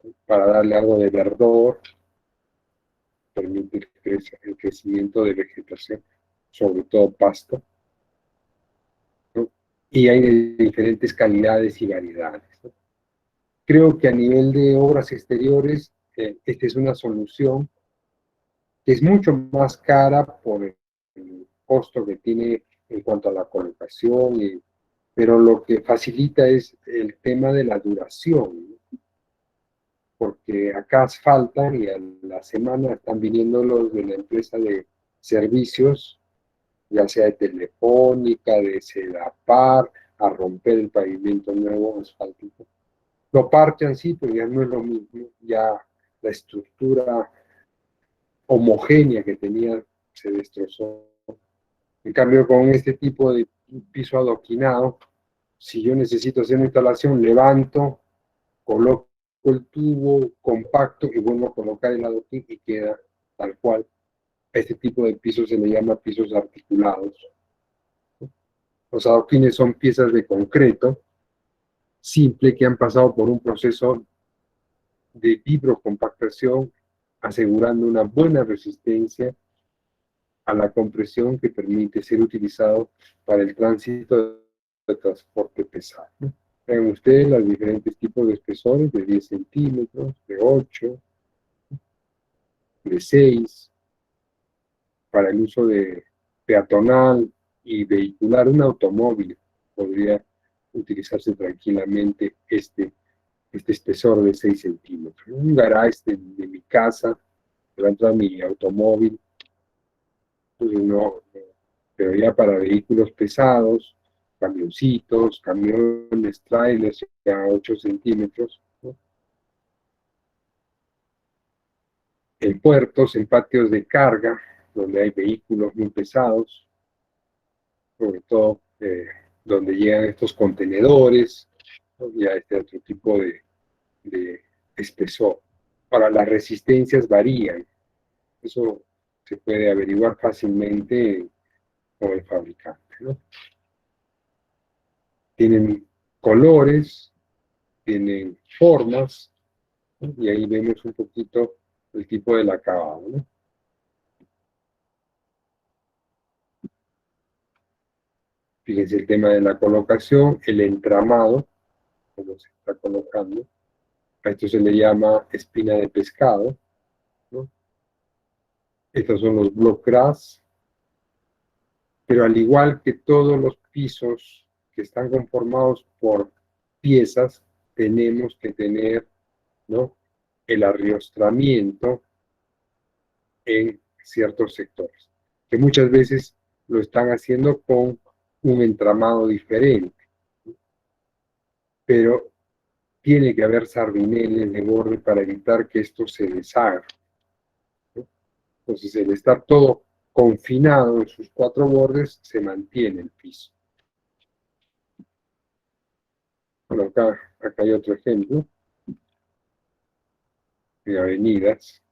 ¿no? Para darle algo de verdor, permitir el crecimiento de vegetación, sobre todo pasto, ¿no? Y hay de diferentes calidades y variedades, ¿no? Creo que a nivel de obras exteriores, esta es una solución que es mucho más cara por el costo que tiene en cuanto a la colocación, pero lo que facilita es el tema de la duración, ¿no? Porque acá asfaltan y a la semana están viniendo los de la empresa de servicios, ya sea de Telefónica, de Sedapar, a romper el pavimento nuevo asfáltico. Lo parchan, sí, pero ya no es lo mismo, ya la estructura homogénea que tenía se destrozó. En cambio, con este tipo de piso adoquinado, si yo necesito hacer una instalación, levanto, coloco el tubo compacto y vuelvo a colocar el adoquín y queda tal cual. A este tipo de pisos se le llama pisos articulados. Los adoquines son piezas de concreto simple que han pasado por un proceso de vibrocompactación, asegurando una buena resistencia a la compresión que permite ser utilizado para el tránsito de transporte pesado, ¿no? Vean ustedes los diferentes tipos de espesores, de 10 centímetros, de 8, de 6, para el uso de peatonal y vehicular. Un automóvil podría utilizarse tranquilamente este espesor de 6 centímetros. Un garage de mi casa, que va a entrar mi automóvil, pues no, pero ya para vehículos pesados, camioncitos, camiones, trailers, ya 8 centímetros, ¿no? En puertos, en patios de carga, donde hay vehículos muy pesados, sobre todo donde llegan estos contenedores, ¿no? Ya este otro tipo de espesor. Ahora, las resistencias varían, eso se puede averiguar fácilmente con el fabricante, ¿no? Tienen colores, tienen formas, ¿no? Y ahí vemos un poquito el tipo del acabado, ¿no? Fíjense el tema de la colocación, el entramado, como se está colocando. A esto se le llama espina de pescado, ¿no? Estos son los block grass, pero al igual que todos los pisos que están conformados por piezas, tenemos que tener, ¿no?, el arriostramiento en ciertos sectores, que muchas veces lo están haciendo con un entramado diferente, ¿no? Pero tiene que haber sardineles de borde para evitar que esto se deshaga, ¿no? Entonces, el estar todo confinado en sus 4 bordes, se mantiene el piso. acá hay otro ejemplo de avenidas.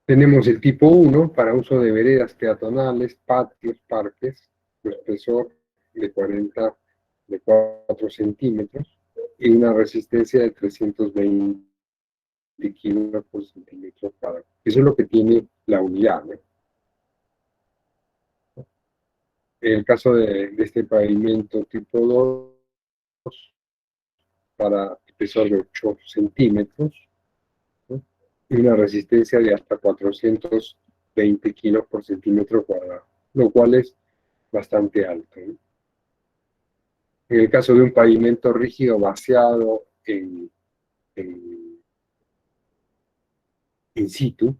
Tenemos el tipo 1 para uso de veredas peatonales, patios, parques, su espesor de 4 centímetros y una resistencia de 320 kilos por centímetro cuadrado. Eso es lo que tiene la unidad, ¿no? En el caso de este pavimento tipo 2, para espesor de 8 centímetros, ¿no? Y una resistencia de hasta 420 kilos por centímetro cuadrado, lo cual es bastante alto, ¿no? En el caso de un pavimento rígido vaciado en in situ,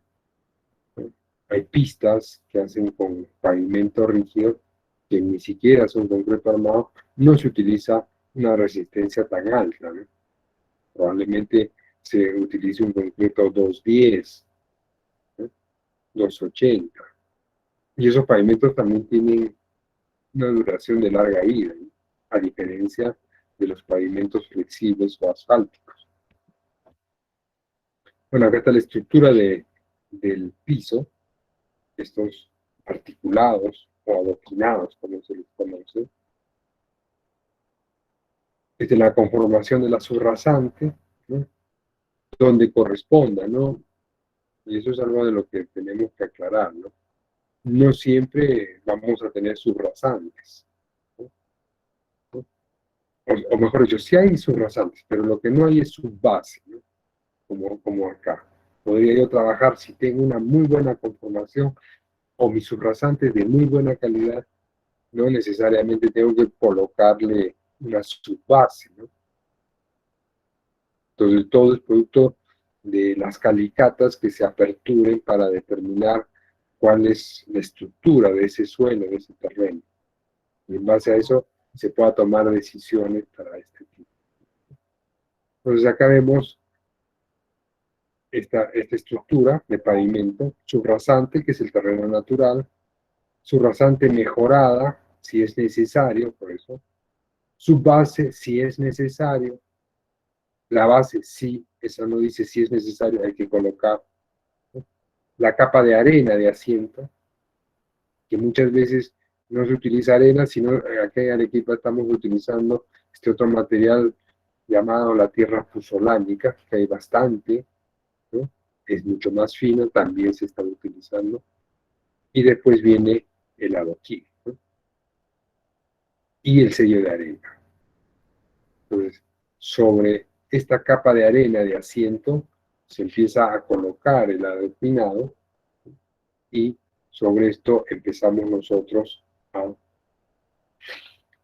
¿no? Hay pistas que hacen con pavimento rígido que ni siquiera son concreto armado, no se utiliza una resistencia tan alta, ¿no? Probablemente se utilice un concreto 210, ¿no? 280. Y esos pavimentos también tienen una duración de larga vida, ¿no? A diferencia de los pavimentos flexibles o asfálticos. Bueno, acá está la estructura del piso, estos articulados o adoquinados, como se les conoce. Esta es la conformación de la subrasante, ¿no? Donde corresponda, ¿no? Y eso es algo de lo que tenemos que aclarar, ¿no? No siempre vamos a tener subrasantes, ¿no? O mejor dicho, sí hay subrasantes, pero lo que no hay es subbase, ¿no? Como acá. Podría yo trabajar si tengo una muy buena conformación o mis subrasantes de muy buena calidad, no necesariamente tengo que colocarle una subbase, ¿no? Entonces todo es producto de las calicatas que se aperturen para determinar cuál es la estructura de ese suelo, de ese terreno. Y en base a eso se pueda tomar decisiones para este tipo. Entonces acá vemos esta estructura de pavimento, subrasante, que es el terreno natural, subrasante mejorada, si es necesario, por eso, subbase, si es necesario, la base, sí, esa no dice si es necesario, hay que colocar, ¿no? La capa de arena de asiento, que muchas veces no se utiliza arena, sino acá en Arequipa estamos utilizando este otro material llamado la tierra puzolánica, que hay bastante, ¿no? Es mucho más fino, también se está utilizando. Y después viene el adoquín, ¿no? Y el sello de arena. Entonces, sobre esta capa de arena de asiento se empieza a colocar el adoquinado y sobre esto empezamos nosotros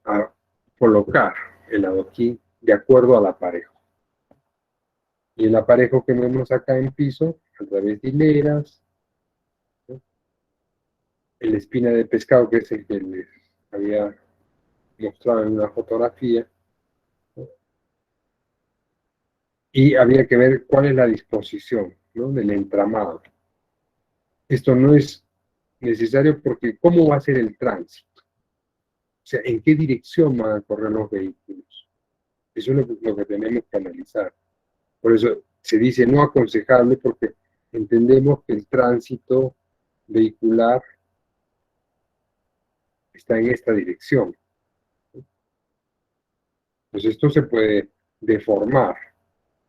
a colocar el adoquín de acuerdo al aparejo. Y el aparejo que vemos acá en piso, a través de hileras, ¿no? El espina de pescado, que es el que les había mostrado en una fotografía, ¿no? Y habría que ver cuál es la disposición, ¿no? Del entramado. Esto no es necesario porque ¿cómo va a ser el tránsito? O sea, ¿en qué dirección van a correr los vehículos? Eso es lo que tenemos que analizar. Por eso se dice no aconsejable porque entendemos que el tránsito vehicular está en esta dirección. Pues esto se puede deformar,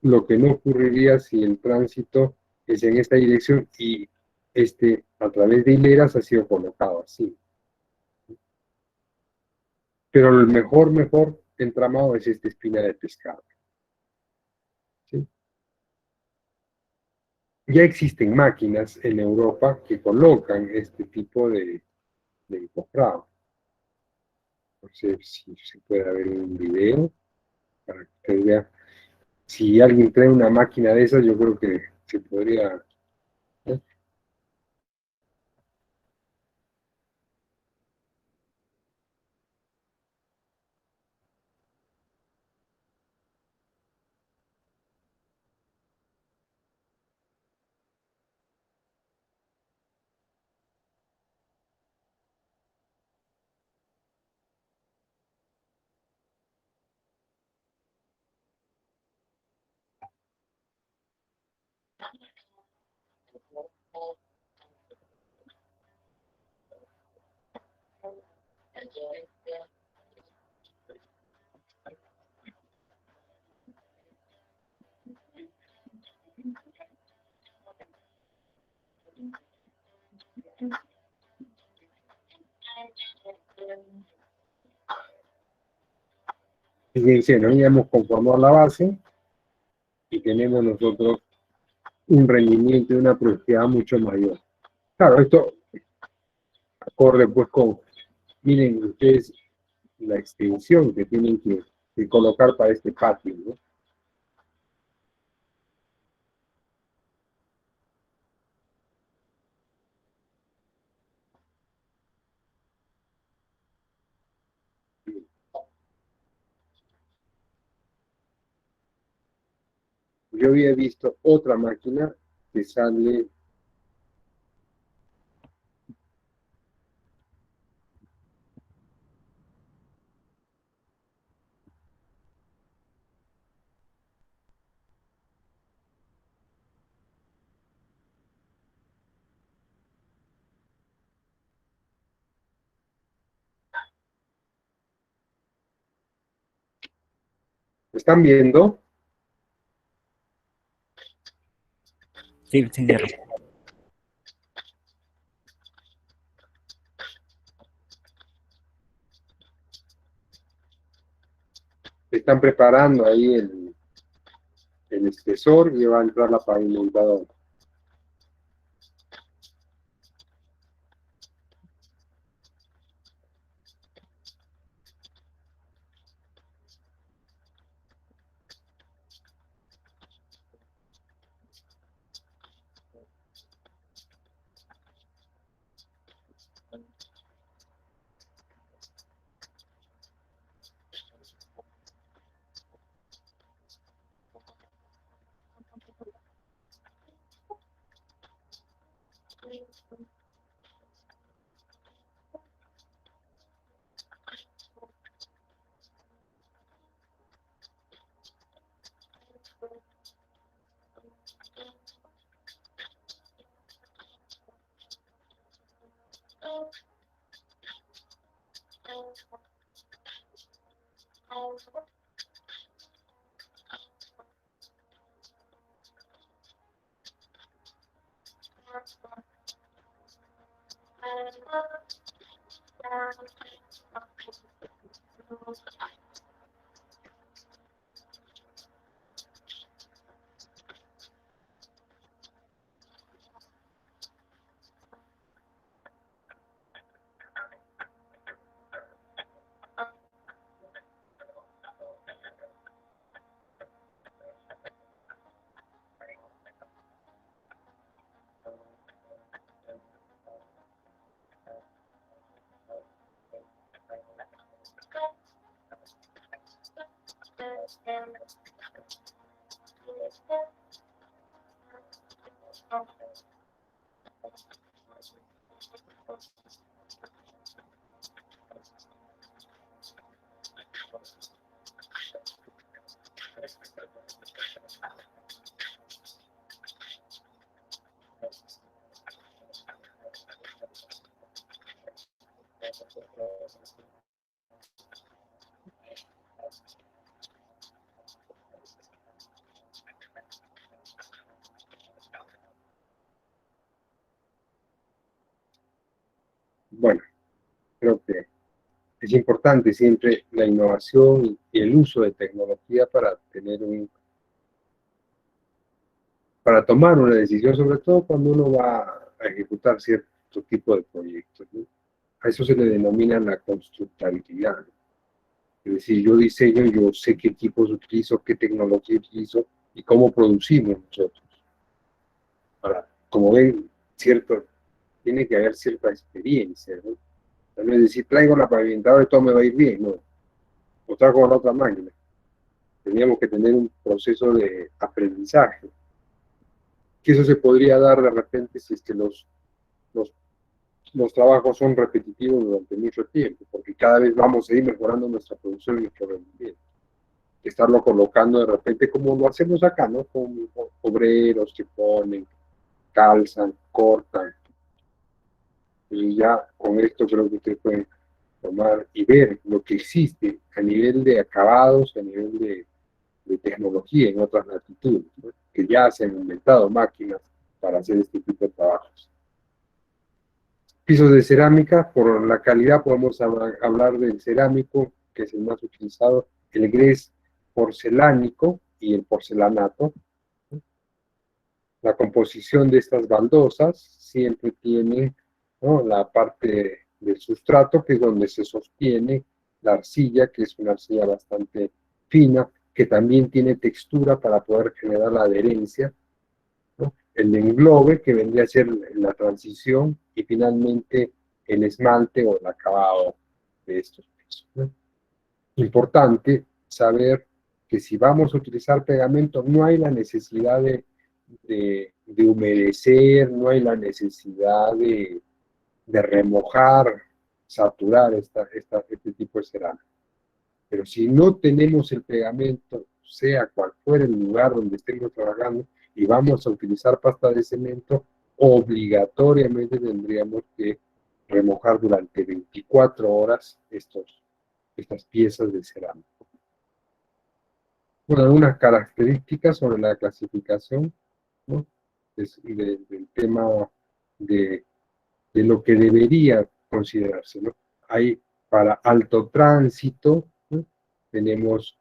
lo que no ocurriría si el tránsito es en esta dirección y a través de hileras ha sido colocado así. Pero el mejor entramado es esta espina de pescado, ¿sí? Ya existen máquinas en Europa que colocan este tipo de encofrado. No sé si se puede ver un video para que usted vea. Si alguien trae una máquina de esas, yo creo que se podría, ¿no? Fíjense, ¿no? Ya hemos conformado la base y tenemos nosotros un rendimiento y una productividad mucho mayor. Claro, esto acorde pues con, miren ustedes, la extensión que tienen que colocar para este patio, ¿no? Yo había visto otra máquina que sale, ¿están viendo? Sí, señor. Están preparando ahí el espesor y va a entrar la pavimentadora. Bueno, creo que es importante siempre la innovación y el uso de tecnología para tomar una decisión, sobre todo cuando uno va a ejecutar cierto tipo de proyectos, ¿no? A eso se le denomina la constructabilidad, ¿no? Es decir, yo diseño, yo sé qué equipos utilizo, qué tecnología utilizo y cómo producimos nosotros. Ahora, como ven, tiene que haber cierta experiencia, ¿no? No es decir, traigo la pavimentadora y todo me va a ir bien, no. O traigo la otra máquina. Teníamos que tener un proceso de aprendizaje. Que eso se podría dar de repente si es que los, los trabajos son repetitivos durante mucho tiempo, porque cada vez vamos a ir mejorando nuestra producción y nuestro rendimiento. Estarlo colocando de repente como lo hacemos acá, ¿no? Con obreros que ponen calzan, cortan. Entonces ya con esto creo que ustedes pueden tomar y ver lo que existe a nivel de acabados, a nivel de tecnología en otras latitudes, ¿no? Que ya se han inventado máquinas para hacer este tipo de trabajos. Pisos de cerámica, por la calidad podemos hablar del cerámico, que es el más utilizado, el grés porcelánico y el porcelanato. La composición de estas baldosas siempre tiene, ¿no?, la parte del sustrato, que es donde se sostiene la arcilla, que es una arcilla bastante fina, que también tiene textura para poder generar la adherencia, ¿no? El englobe, que vendría a ser la transición, y finalmente el esmalte o el acabado de estos pisos, ¿no? Importante saber que si vamos a utilizar pegamento, no hay la necesidad de humedecer, no hay la necesidad de remojar, saturar este tipo de cerámica. Pero si no tenemos el pegamento, sea cual fuera el lugar donde estemos trabajando, y vamos a utilizar pasta de cemento, obligatoriamente tendríamos que remojar durante 24 horas estas piezas de cerámica. Bueno, algunas características sobre la clasificación, ¿no?, del tema de lo que debería considerarse, ¿no? Hay para alto tránsito, ¿no?, tenemos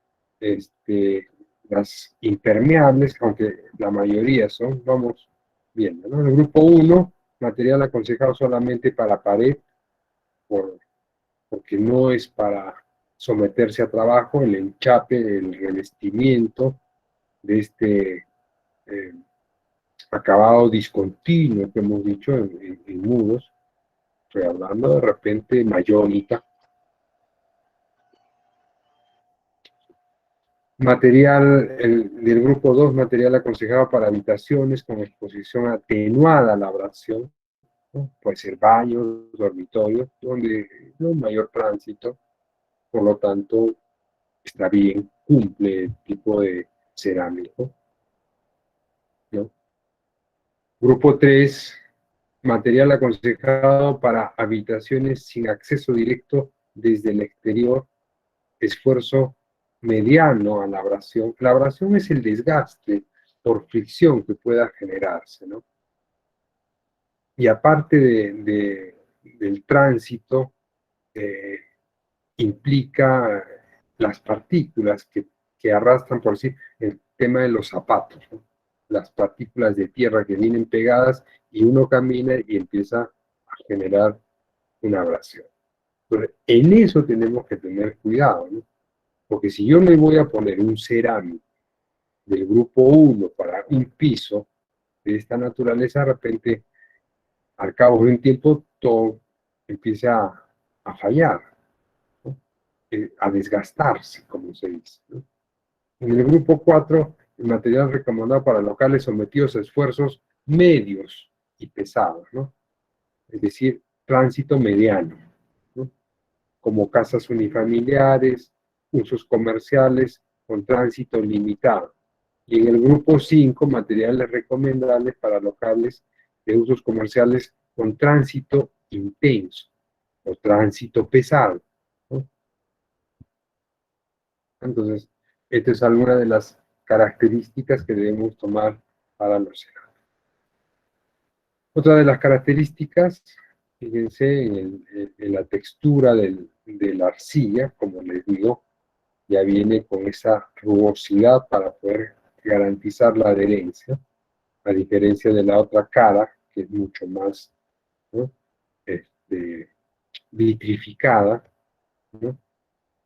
las impermeables, aunque la mayoría son, vamos viendo, ¿no? El grupo 1, material aconsejado solamente para pared, porque no es para someterse a trabajo, el enchape, el revestimiento de acabado discontinuo que hemos dicho en muros. Estoy hablando de repente mayólica. Material del grupo 2, material aconsejado para habitaciones con exposición atenuada a la abrasión, ¿no? Puede ser baños, dormitorios, donde no hay mayor tránsito, por lo tanto está bien, cumple el tipo de cerámico, ¿no? Grupo 3, material aconsejado para habitaciones sin acceso directo desde el exterior, esfuerzo mediano a la abrasión. La abrasión es el desgaste por fricción que pueda generarse, ¿no? Y aparte del tránsito, implica las partículas que arrastran por sí el tema de los zapatos, ¿no? Las partículas de tierra que vienen pegadas y uno camina y empieza a generar una abrasión. Entonces, en eso tenemos que tener cuidado, ¿no? Porque si yo le voy a poner un cerámico del grupo 1 para un piso de esta naturaleza, de repente, al cabo de un tiempo, todo empieza a fallar, ¿no?, a desgastarse, como se dice, ¿no? En el grupo 4, el material recomendado para locales sometidos a esfuerzos medios y pesados, ¿no? Es decir, tránsito mediano, ¿no?, como casas unifamiliares, usos comerciales con tránsito limitado. Y en el grupo 5, materiales recomendables para locales de usos comerciales con tránsito intenso o tránsito pesado, ¿no? Entonces, esta es alguna de las características que debemos tomar para los cerámicos. Otra de las características, fíjense en la textura de la arcilla, como les digo, ya viene con esa rugosidad para poder garantizar la adherencia, a diferencia de la otra cara, que es mucho más, ¿no?, vitrificada, ¿no?,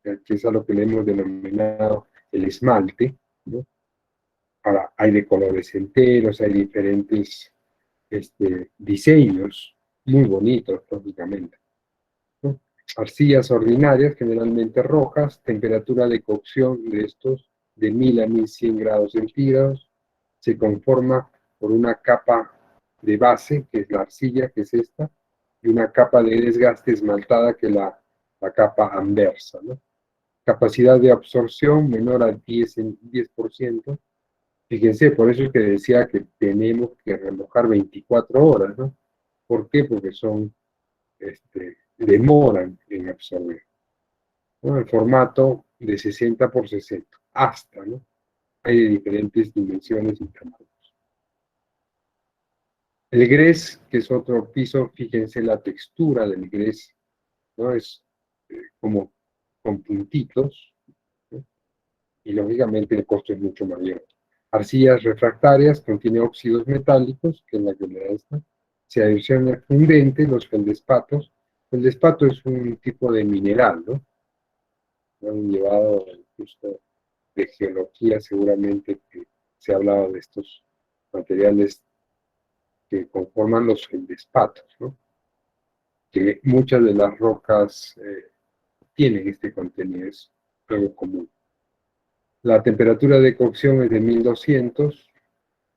que es a lo que le hemos denominado el esmalte, ¿no? Ahora, hay de colores enteros, hay diferentes diseños muy bonitos, lógicamente, ¿no? Arcillas ordinarias, generalmente rojas, temperatura de cocción de estos de 1000 a 1100 grados centígrados, se conforma por una capa de base, que es la arcilla, que es esta, y una capa de desgaste esmaltada, que es la capa anversa, ¿no? Capacidad de absorción menor al 10%, Fíjense, por eso es que decía que tenemos que remojar 24 horas, ¿no? ¿Por qué? Porque demoran en absorber, ¿no? El formato de 60 por 60, hasta, ¿no? Hay de diferentes dimensiones y tamaños. El grés, que es otro piso, fíjense la textura del grés, ¿no? Es como con puntitos, ¿no? Y lógicamente el costo es mucho mayor. Arcillas refractarias contiene óxidos metálicos, que es la que le da esta. Se adiciona fundente, los feldespatos. Feldespato es un tipo de mineral, ¿no? Han llevado justo de geología, seguramente que se ha hablado de estos materiales que conforman los feldespatos, ¿no? Que muchas de las rocas tienen este contenido, es algo común. La temperatura de cocción es de 1200,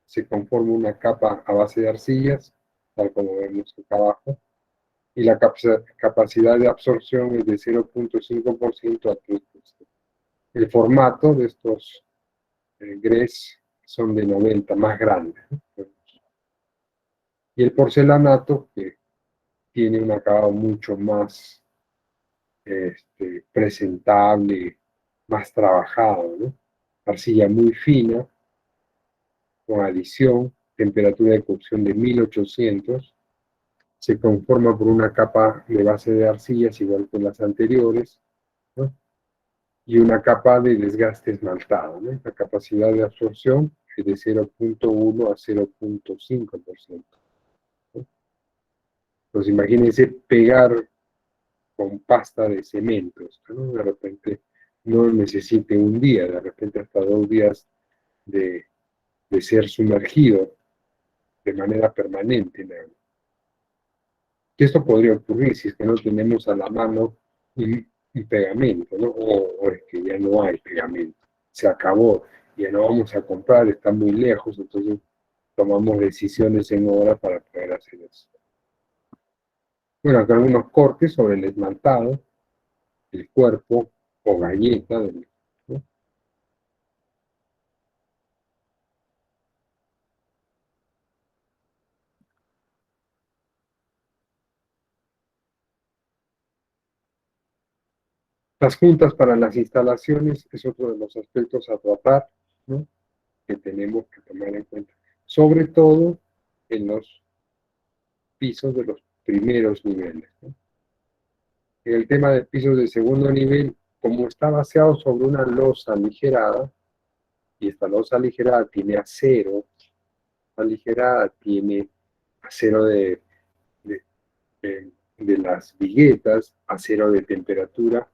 se conforma una capa a base de arcillas, tal como vemos acá abajo, y la capacidad de absorción es de 0.5% a 3%. El formato de estos grés son de 90, más grandes, ¿no? Y el porcelanato, que tiene un acabado mucho más presentable, más trabajado, ¿no? Arcilla muy fina, con adición, temperatura de cocción de 1800, se conforma por una capa de base de arcillas igual que las anteriores, ¿no? Y una capa de desgaste esmaltado, ¿no? La capacidad de absorción es de 0.1 a 0.5%, ¿no? Entonces imagínense pegar con pasta de cementos, ¿no? De repente no necesite un día, de repente hasta 2 días de, de ser sumergido de manera permanente en agua. Que esto podría ocurrir si es que no tenemos a la mano un pegamento, ¿no? O es que ya no hay pegamento, se acabó, ya no vamos a comprar, está muy lejos, entonces tomamos decisiones en hora para poder hacer eso. Bueno, acá algunos cortes sobre el esmaltado, el cuerpo o galleta, ¿no? Las juntas para las instalaciones es otro de los aspectos a tratar, ¿no? Que tenemos que tomar en cuenta, sobre todo en los pisos de los primeros niveles, ¿no? En el tema de pisos de segundo nivel, como está baseado sobre una losa aligerada, y esta losa aligerada tiene acero, aligerada tiene acero de, de las viguetas, acero de temperatura,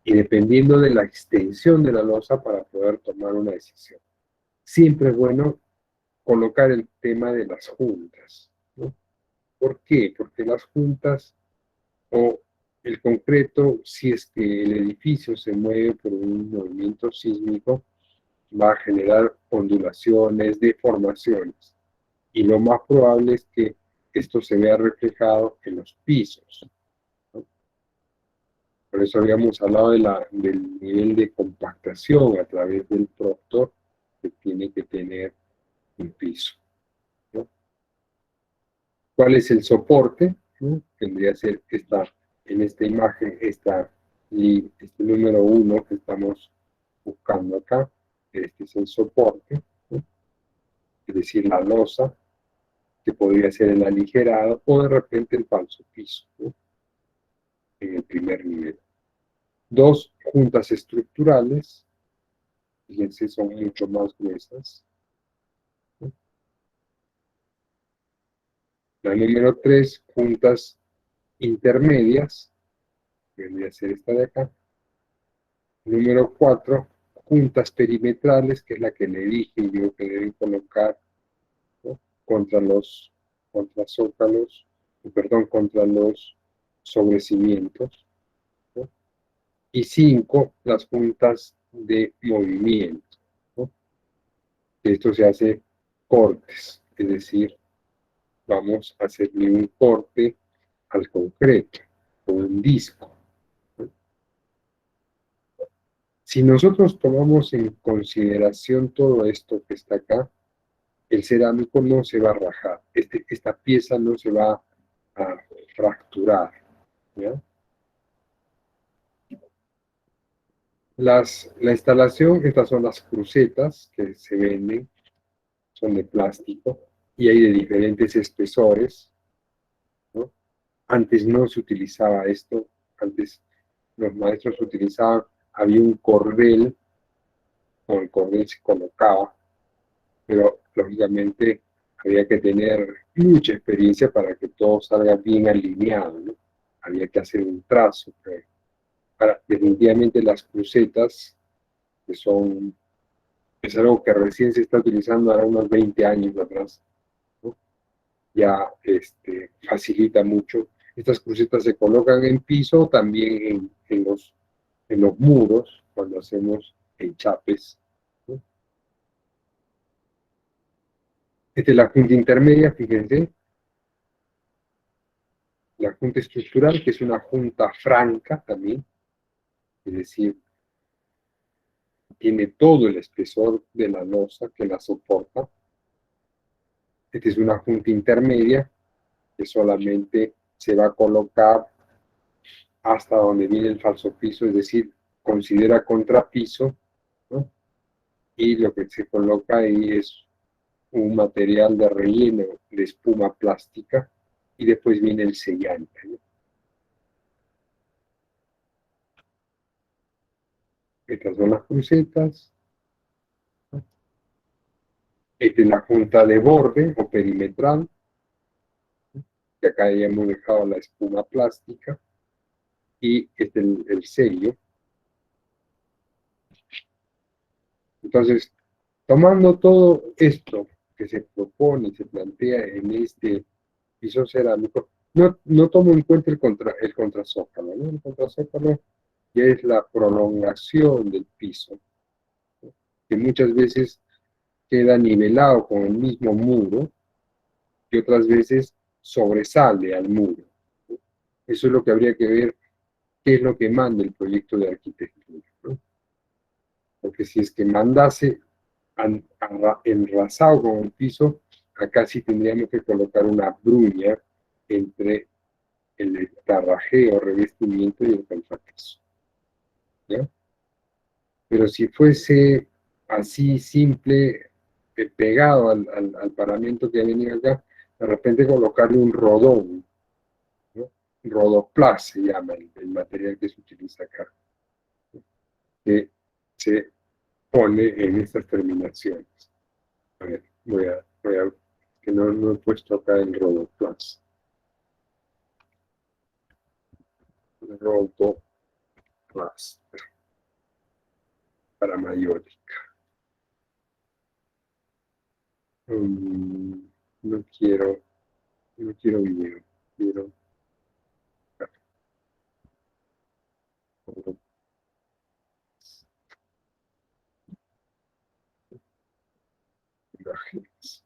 y dependiendo de la extensión de la losa para poder tomar una decisión. Siempre es bueno colocar el tema de las juntas, ¿no? ¿Por qué? Porque las juntas o el concreto, si es que el edificio se mueve por un movimiento sísmico, va a generar ondulaciones, deformaciones. Y lo más probable es que esto se vea reflejado en los pisos, ¿no? Por eso habíamos hablado del nivel de compactación a través del proctor que tiene que tener un piso, ¿no? ¿Cuál es el soporte? ¿No? Tendría que ser en esta imagen, este número 1 que estamos buscando acá. Este es el soporte, ¿no? Es decir, la losa, que podría ser el aligerado o de repente el falso piso, ¿no? En el primer nivel. Dos juntas estructurales, fíjense, son mucho más gruesas, ¿no? La número 3, juntas intermedias, que vendría a ser esta de acá. Número 4, juntas perimetrales, que es la que le dije yo que deben colocar, ¿no? contra zócalos, perdón, contra los sobrecimientos, ¿no? Y 5, las juntas de movimiento, ¿no? Esto se hace cortes, es decir, vamos a hacerle un corte al concreto, con un disco, ¿no? Si nosotros tomamos en consideración todo esto que está acá, el cerámico no se va a rajar, esta pieza no se va a fracturar, ¿ya? La instalación, estas son las crucetas que se venden, son de plástico y hay de diferentes espesores, ¿no? Antes no se utilizaba esto, antes los maestros utilizaban, había un cordel, con el cordel se colocaba, pero lógicamente había que tener mucha experiencia para que todo salga bien alineado, ¿no? Había que hacer un trazo, pero definitivamente las crucetas, que es algo que recién se está utilizando ahora unos 20 años atrás, ¿no? Ya facilita mucho. Estas crucetas se colocan en piso, también en los muros, cuando hacemos enchapes, ¿no? Esta es la junta intermedia, fíjense, la junta estructural, que es una junta franca también, es decir, tiene todo el espesor de la losa que la soporta. Esta es una junta intermedia, que solamente se va a colocar hasta donde viene el falso piso, es decir, considera contrapiso, ¿no? Y lo que se coloca ahí es un material de relleno de espuma plástica y después viene el sellante, ¿no? Estas son las crucetas. Esta es la junta de borde o perimetral, que acá ya hemos dejado la espuma plástica, y este es el sello. Entonces, tomando todo esto que se propone y se plantea en este piso cerámico, no tomo en cuenta el contrazócalo, ¿no? El contrazócalo ya es la prolongación del piso, ¿no? Que muchas veces queda nivelado con el mismo muro y otras veces sobresale al muro, ¿no? Eso es lo que habría que ver, qué es lo que manda el proyecto de arquitectura, ¿no? Porque si es que mandase enrasado con el piso, acá sí tendríamos que colocar una bruña entre el tarrajeo, revestimiento y el contrapeso, ¿ya? Pero si fuese así simple, pegado al paramento que ha venido acá, de repente colocarle un rodón, ¿no? Rodoplas se llama el material que se utiliza acá, ¿no? Que se pone en estas terminaciones. A ver, que no he puesto acá el Rodoplas. Rodoplas para mayólica. No quiero video, quiero imágenes.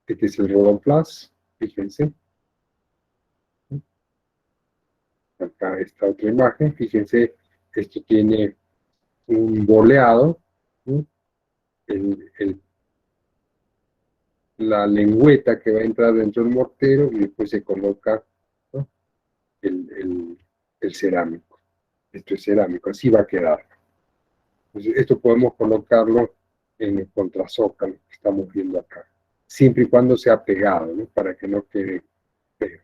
Este es el Rodoplas, fíjense. Acá está otra imagen, fíjense, esto tiene un boleado, ¿no? La lengüeta que va a entrar dentro del mortero y después se coloca, ¿no? el cerámico. Esto es cerámico, así va a quedar. Entonces, esto podemos colocarlo en el contrazócalo que estamos viendo acá, siempre y cuando sea pegado, ¿no? Para que no quede feo.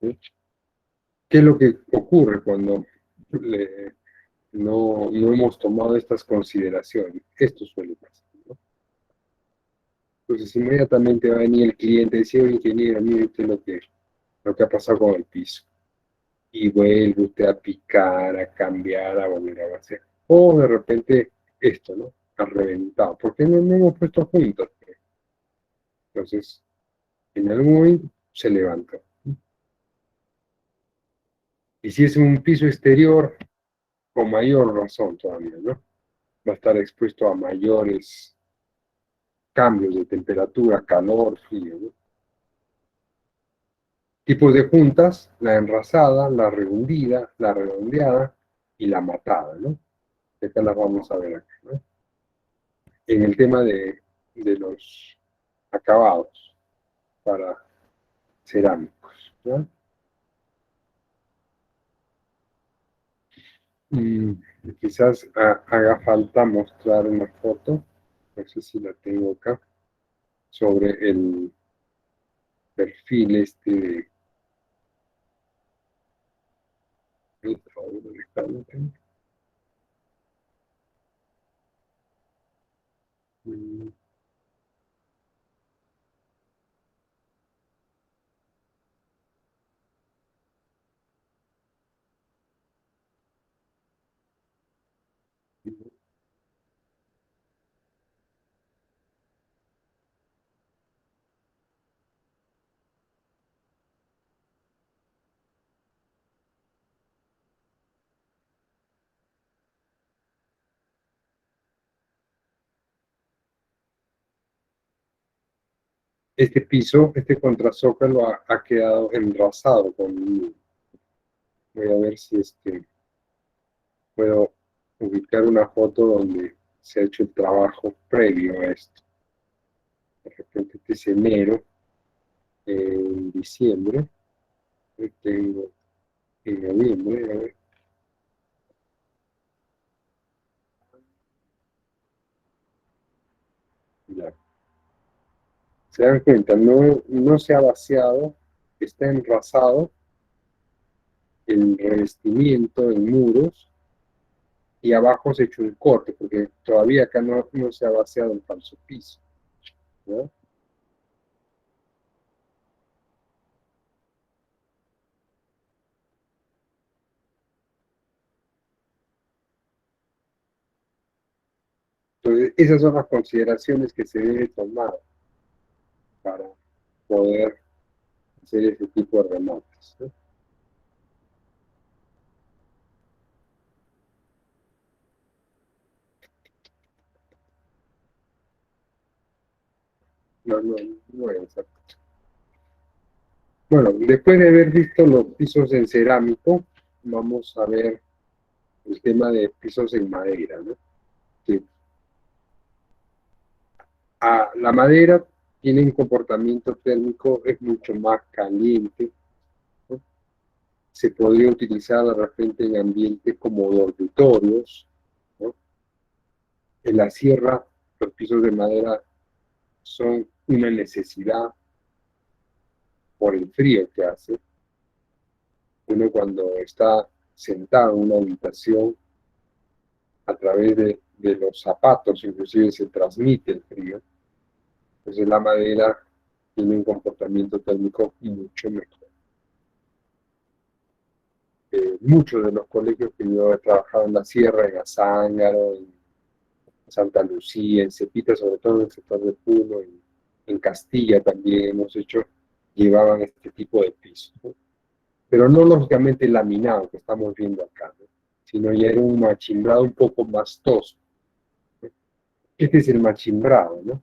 ¿Sí? ¿Qué es lo que ocurre cuando no hemos tomado estas consideraciones? Esto suele pasar, ¿no? Entonces inmediatamente va a venir el cliente y decir, oye, ingeniero, mire usted lo que ha pasado con el piso. Y vuelve usted a picar, a cambiar, a volver a hacer. O de repente esto, ¿no? Ha reventado. ¿Por qué no hemos puesto juntos? Entonces, en algún momento se levanta. Y si es un piso exterior, con mayor razón todavía, ¿no? Va a estar expuesto a mayores cambios de temperatura, calor, frío, ¿no? Tipos de juntas: la enrasada, la rehundida, la redondeada y la matada, ¿no? Estas las vamos a ver acá, ¿no? En el tema de los acabados para cerámicos, ¿no? Y quizás haga falta mostrar una foto, no sé si la tengo acá, sobre el perfil este de... Este piso, este contrazócalo ha quedado enrasado con... Voy a ver si puedo ubicar una foto donde se ha hecho el trabajo previo a esto. De repente este es enero, en diciembre, tengo en noviembre, a ver. Ya. Se dan cuenta, no se ha vaciado, está enrasado el revestimiento en muros y abajo se ha hecho un corte, porque todavía acá no se ha vaciado el falso piso, ¿no? Entonces, esas son las consideraciones que se debe tomar para poder hacer ese tipo de remates, ¿no? No es así. Bueno, después de haber visto los pisos en cerámico, vamos a ver el tema de pisos en madera, ¿no? Que la madera tiene un comportamiento térmico, es mucho más caliente, ¿no? Se podría utilizar de repente en ambientes como dormitorios, ¿no? En la sierra, los pisos de madera son una necesidad por el frío que hace. Uno cuando está sentado en una habitación, a través de los zapatos inclusive se transmite el frío. Entonces la madera tiene un comportamiento térmico mucho mejor. Muchos de los colegios que yo he trabajado en la sierra, en Azángaro, en Santa Lucía, en Cepita, sobre todo en el sector de Puno, en Castilla también hemos hecho, llevaban este tipo de pisos, ¿no? Pero no lógicamente laminado que estamos viendo acá, ¿no? Sino ya era un machimbrado un poco más tosco, ¿no? Este es el machimbrado, ¿no?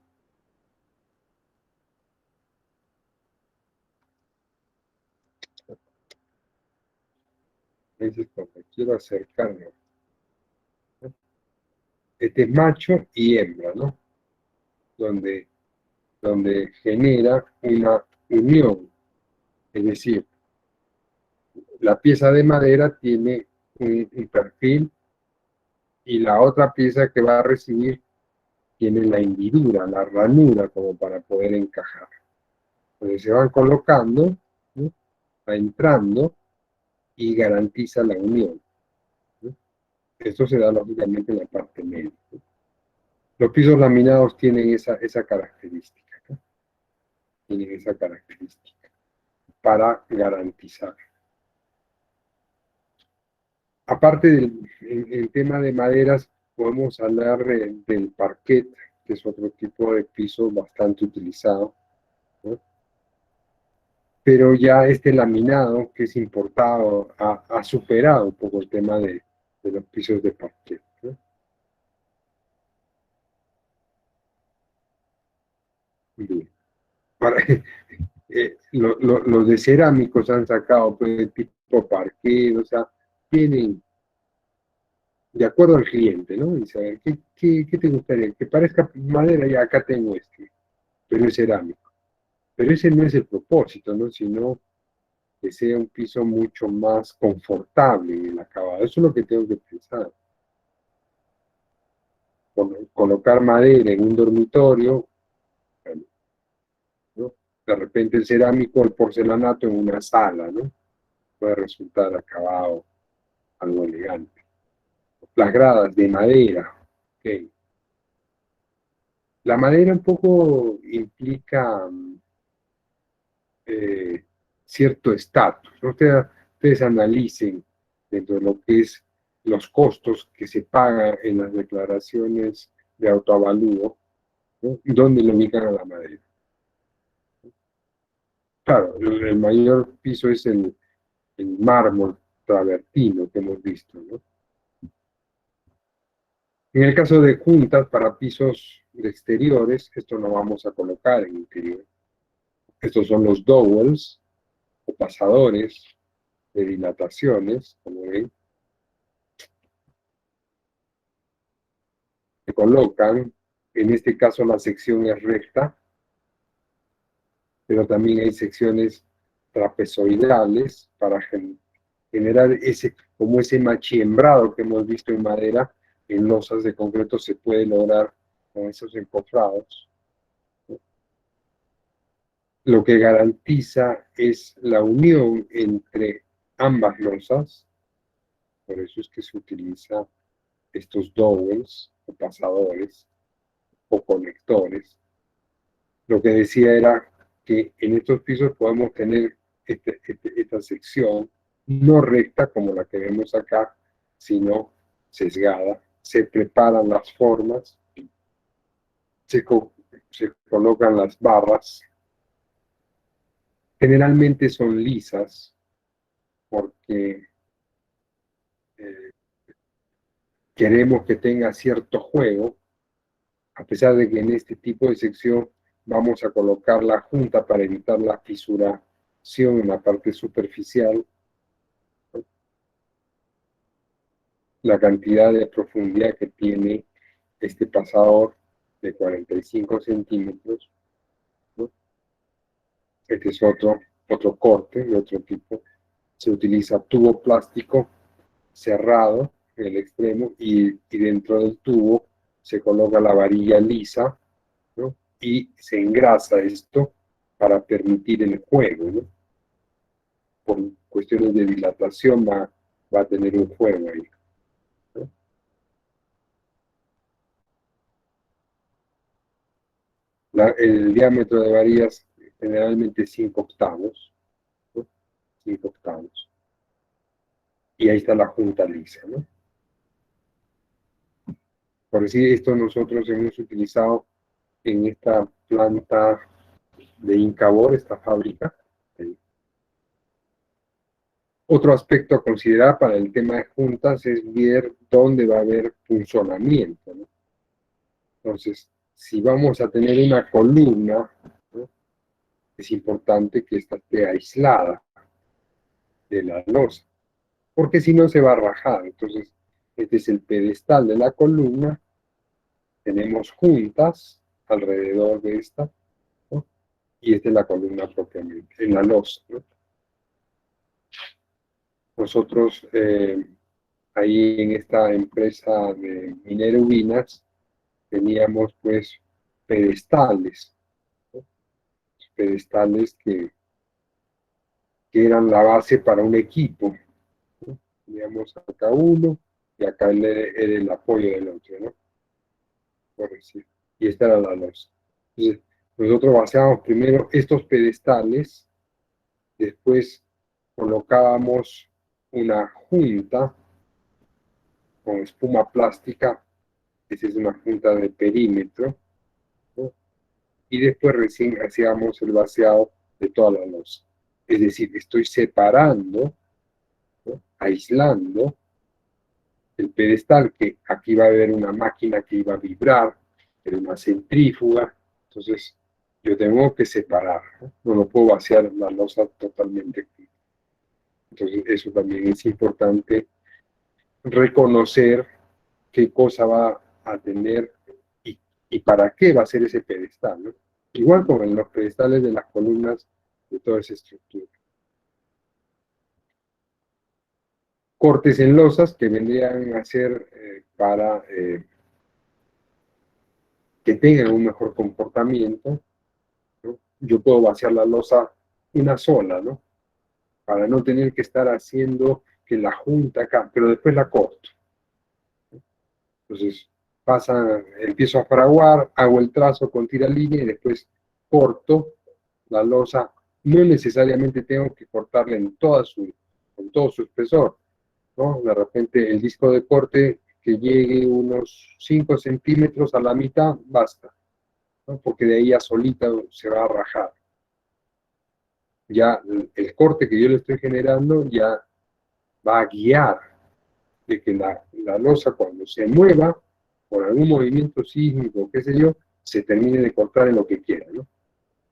Ese es cuando quiero acercarme, ¿no? Este es macho y hembra, ¿no? Donde, donde genera una unión, es decir, la pieza de madera tiene un perfil y la otra pieza que va a recibir tiene la hendidura, la ranura como para poder encajar. Entonces se van colocando, ¿no? Va entrando y garantiza la unión, ¿no? Esto se da lógicamente en la parte media, ¿no? Los pisos laminados tienen esa característica, ¿no? Tienen esa característica para garantizar. Aparte del tema de maderas, podemos hablar del parquet, que es otro tipo de piso bastante utilizado, ¿no? Pero ya este laminado, que es importado, ha superado un poco el tema de los pisos de parquet, ¿no? Bien. Para, los de cerámicos han sacado pues, de tipo parquet, o sea, tienen de acuerdo al cliente, ¿no? Dice, a ver, ¿qué te gustaría? Que parezca madera, y acá tengo este, pero es cerámico. Pero ese no es el propósito, ¿no? Sino que sea un piso mucho más confortable en el acabado. Eso es lo que tengo que pensar. Colocar madera en un dormitorio, ¿no? De repente el cerámico, el porcelanato en una sala, ¿no? Puede resultar acabado algo elegante. Las gradas de madera, ¿ok? La madera un poco implica eh, cierto estatus, ¿no? Ustedes analicen dentro de lo que es los costos que se pagan en las declaraciones de autoavalúo, ¿no? ¿Dónde le ubican a la madera? Claro, el mayor piso es el mármol travertino que hemos visto, ¿no? En el caso de juntas para pisos de exteriores, esto no vamos a colocar en interior. Estos son los dowels o pasadores de dilataciones, como ven, se colocan. En este caso la sección es recta, pero también hay secciones trapezoidales para generar como ese machiembrado que hemos visto en madera, en losas de concreto se puede lograr con esos encofrados. Lo que garantiza es la unión entre ambas losas, por eso es que se utiliza estos dowels o pasadores o conectores. Lo que decía era que en estos pisos podemos tener esta sección no recta como la que vemos acá, sino sesgada. Se preparan las formas, se colocan las barras. Generalmente son lisas porque queremos que tenga cierto juego, a pesar de que en este tipo de sección vamos a colocar la junta para evitar la fisuración en la parte superficial. La cantidad de profundidad que tiene este pasador de 45 centímetros, ¿no? Este es otro corte de otro tipo. Se utiliza tubo plástico cerrado en el extremo y dentro del tubo se coloca la varilla lisa, ¿no? Y se engrasa esto para permitir el juego, ¿no? Por cuestiones de dilatación va a tener un juego ahí, ¿no? El diámetro de varillas generalmente 5 octavos, ¿no? 5 octavos. Y ahí está la junta lisa, ¿no? Por decir, esto nosotros hemos utilizado en esta planta de Incabor, esta fábrica. Otro aspecto a considerar para el tema de juntas es ver dónde va a haber funcionamiento, ¿no? Entonces, si vamos a tener una columna, ¿no? Es importante que esta esté aislada de la losa, porque si no se va a rajar. Entonces, este es el pedestal de la columna, tenemos juntas alrededor de esta, ¿no? Y esta es la columna propiamente, en la losa, ¿no? Nosotros ahí en esta empresa de minerubinas teníamos pues pedestales, ¿no? Pedestales que eran la base para un equipo, ¿no? Teníamos acá uno y acá era el apoyo del otro, ¿no? Por decir. Y esta era la losa. Entonces, nosotros vaciábamos primero estos pedestales, después colocábamos una junta con espuma plástica, esa es una junta de perímetro, ¿no? Y después recién hacíamos el vaciado de toda la losa. Es decir, estoy separando, ¿no? Aislando el pedestal, que aquí va a haber una máquina que iba a vibrar, era una centrífuga, entonces yo tengo que separar, ¿no? No lo puedo vaciar la losa totalmente. Entonces, eso también es importante, reconocer qué cosa va a tener y para qué va a ser ese pedestal, ¿no? Igual como en los pedestales de las columnas de toda esa estructura. Cortes en losas que vendrían a ser para que tengan un mejor comportamiento, ¿no? Yo puedo vaciar la losa una sola, ¿no? Para no tener que estar haciendo que la junta acá, pero después la corto. Entonces, empiezo a fraguar, hago el trazo con tiralínea y después corto la losa. No necesariamente tengo que cortarla con todo su espesor, ¿no? De repente el disco de corte que llegue unos 5 centímetros a la mitad, basta, ¿no? Porque de ahí ya solita se va a rajar. Ya el corte que yo le estoy generando ya va a guiar de que la losa cuando se mueva por algún movimiento sísmico, qué sé yo, se termine de cortar en lo que quiera, ¿no?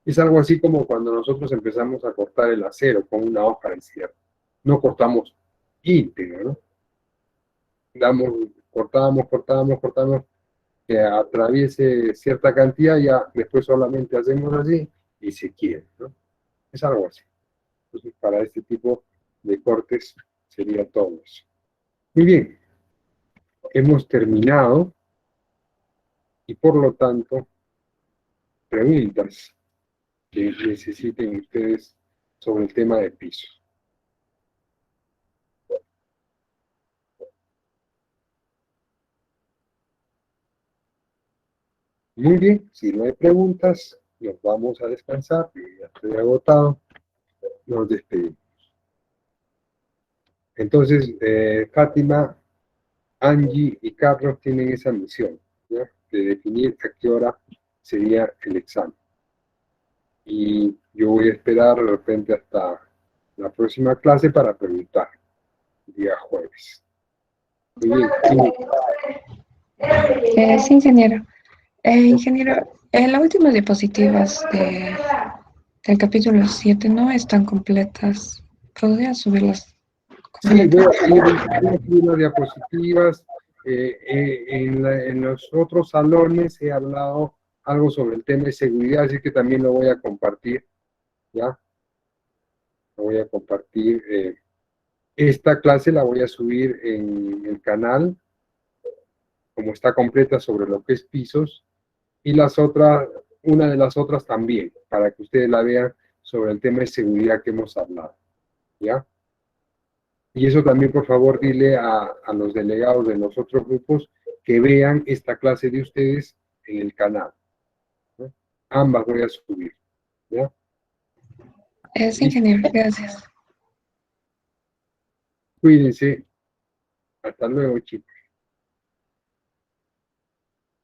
Es algo así como cuando nosotros empezamos a cortar el acero con una hoja de cierre. No cortamos íntegro, ¿no? Cortamos, que atraviese cierta cantidad, ya después solamente hacemos así y se quiere, ¿no? Es algo así. Entonces, para este tipo de cortes sería todo eso. Muy bien, hemos terminado y por lo tanto, preguntas que necesiten ustedes sobre el tema de piso. Muy bien, si no hay preguntas, nos vamos a descansar, ya estoy agotado, nos despedimos. Entonces, Fátima, Angie y Carlos tienen esa misión, ¿ya? De definir a qué hora sería el examen. Y yo voy a esperar de repente hasta la próxima clase para preguntar, día jueves. Muy bien, Sí, ingeniero. Ingeniero, en las últimas diapositivas del capítulo 7 no están completas. ¿Podría subirlas sí, completas? voy a subir unas diapositivas. En los otros salones he hablado algo sobre el tema de seguridad, así que también lo voy a compartir, ¿ya? Lo voy a compartir. Esta clase la voy a subir en el canal, como está completa sobre lo que es pisos, y una de las otras también, para que ustedes la vean sobre el tema de seguridad que hemos hablado, ¿ya? Y eso también, por favor, dile a los delegados de los otros grupos que vean esta clase de ustedes en el canal, ¿no? Ambas voy a subir, ¿ya? Sí, ingeniero, gracias. Cuídense. Hasta luego, chicos.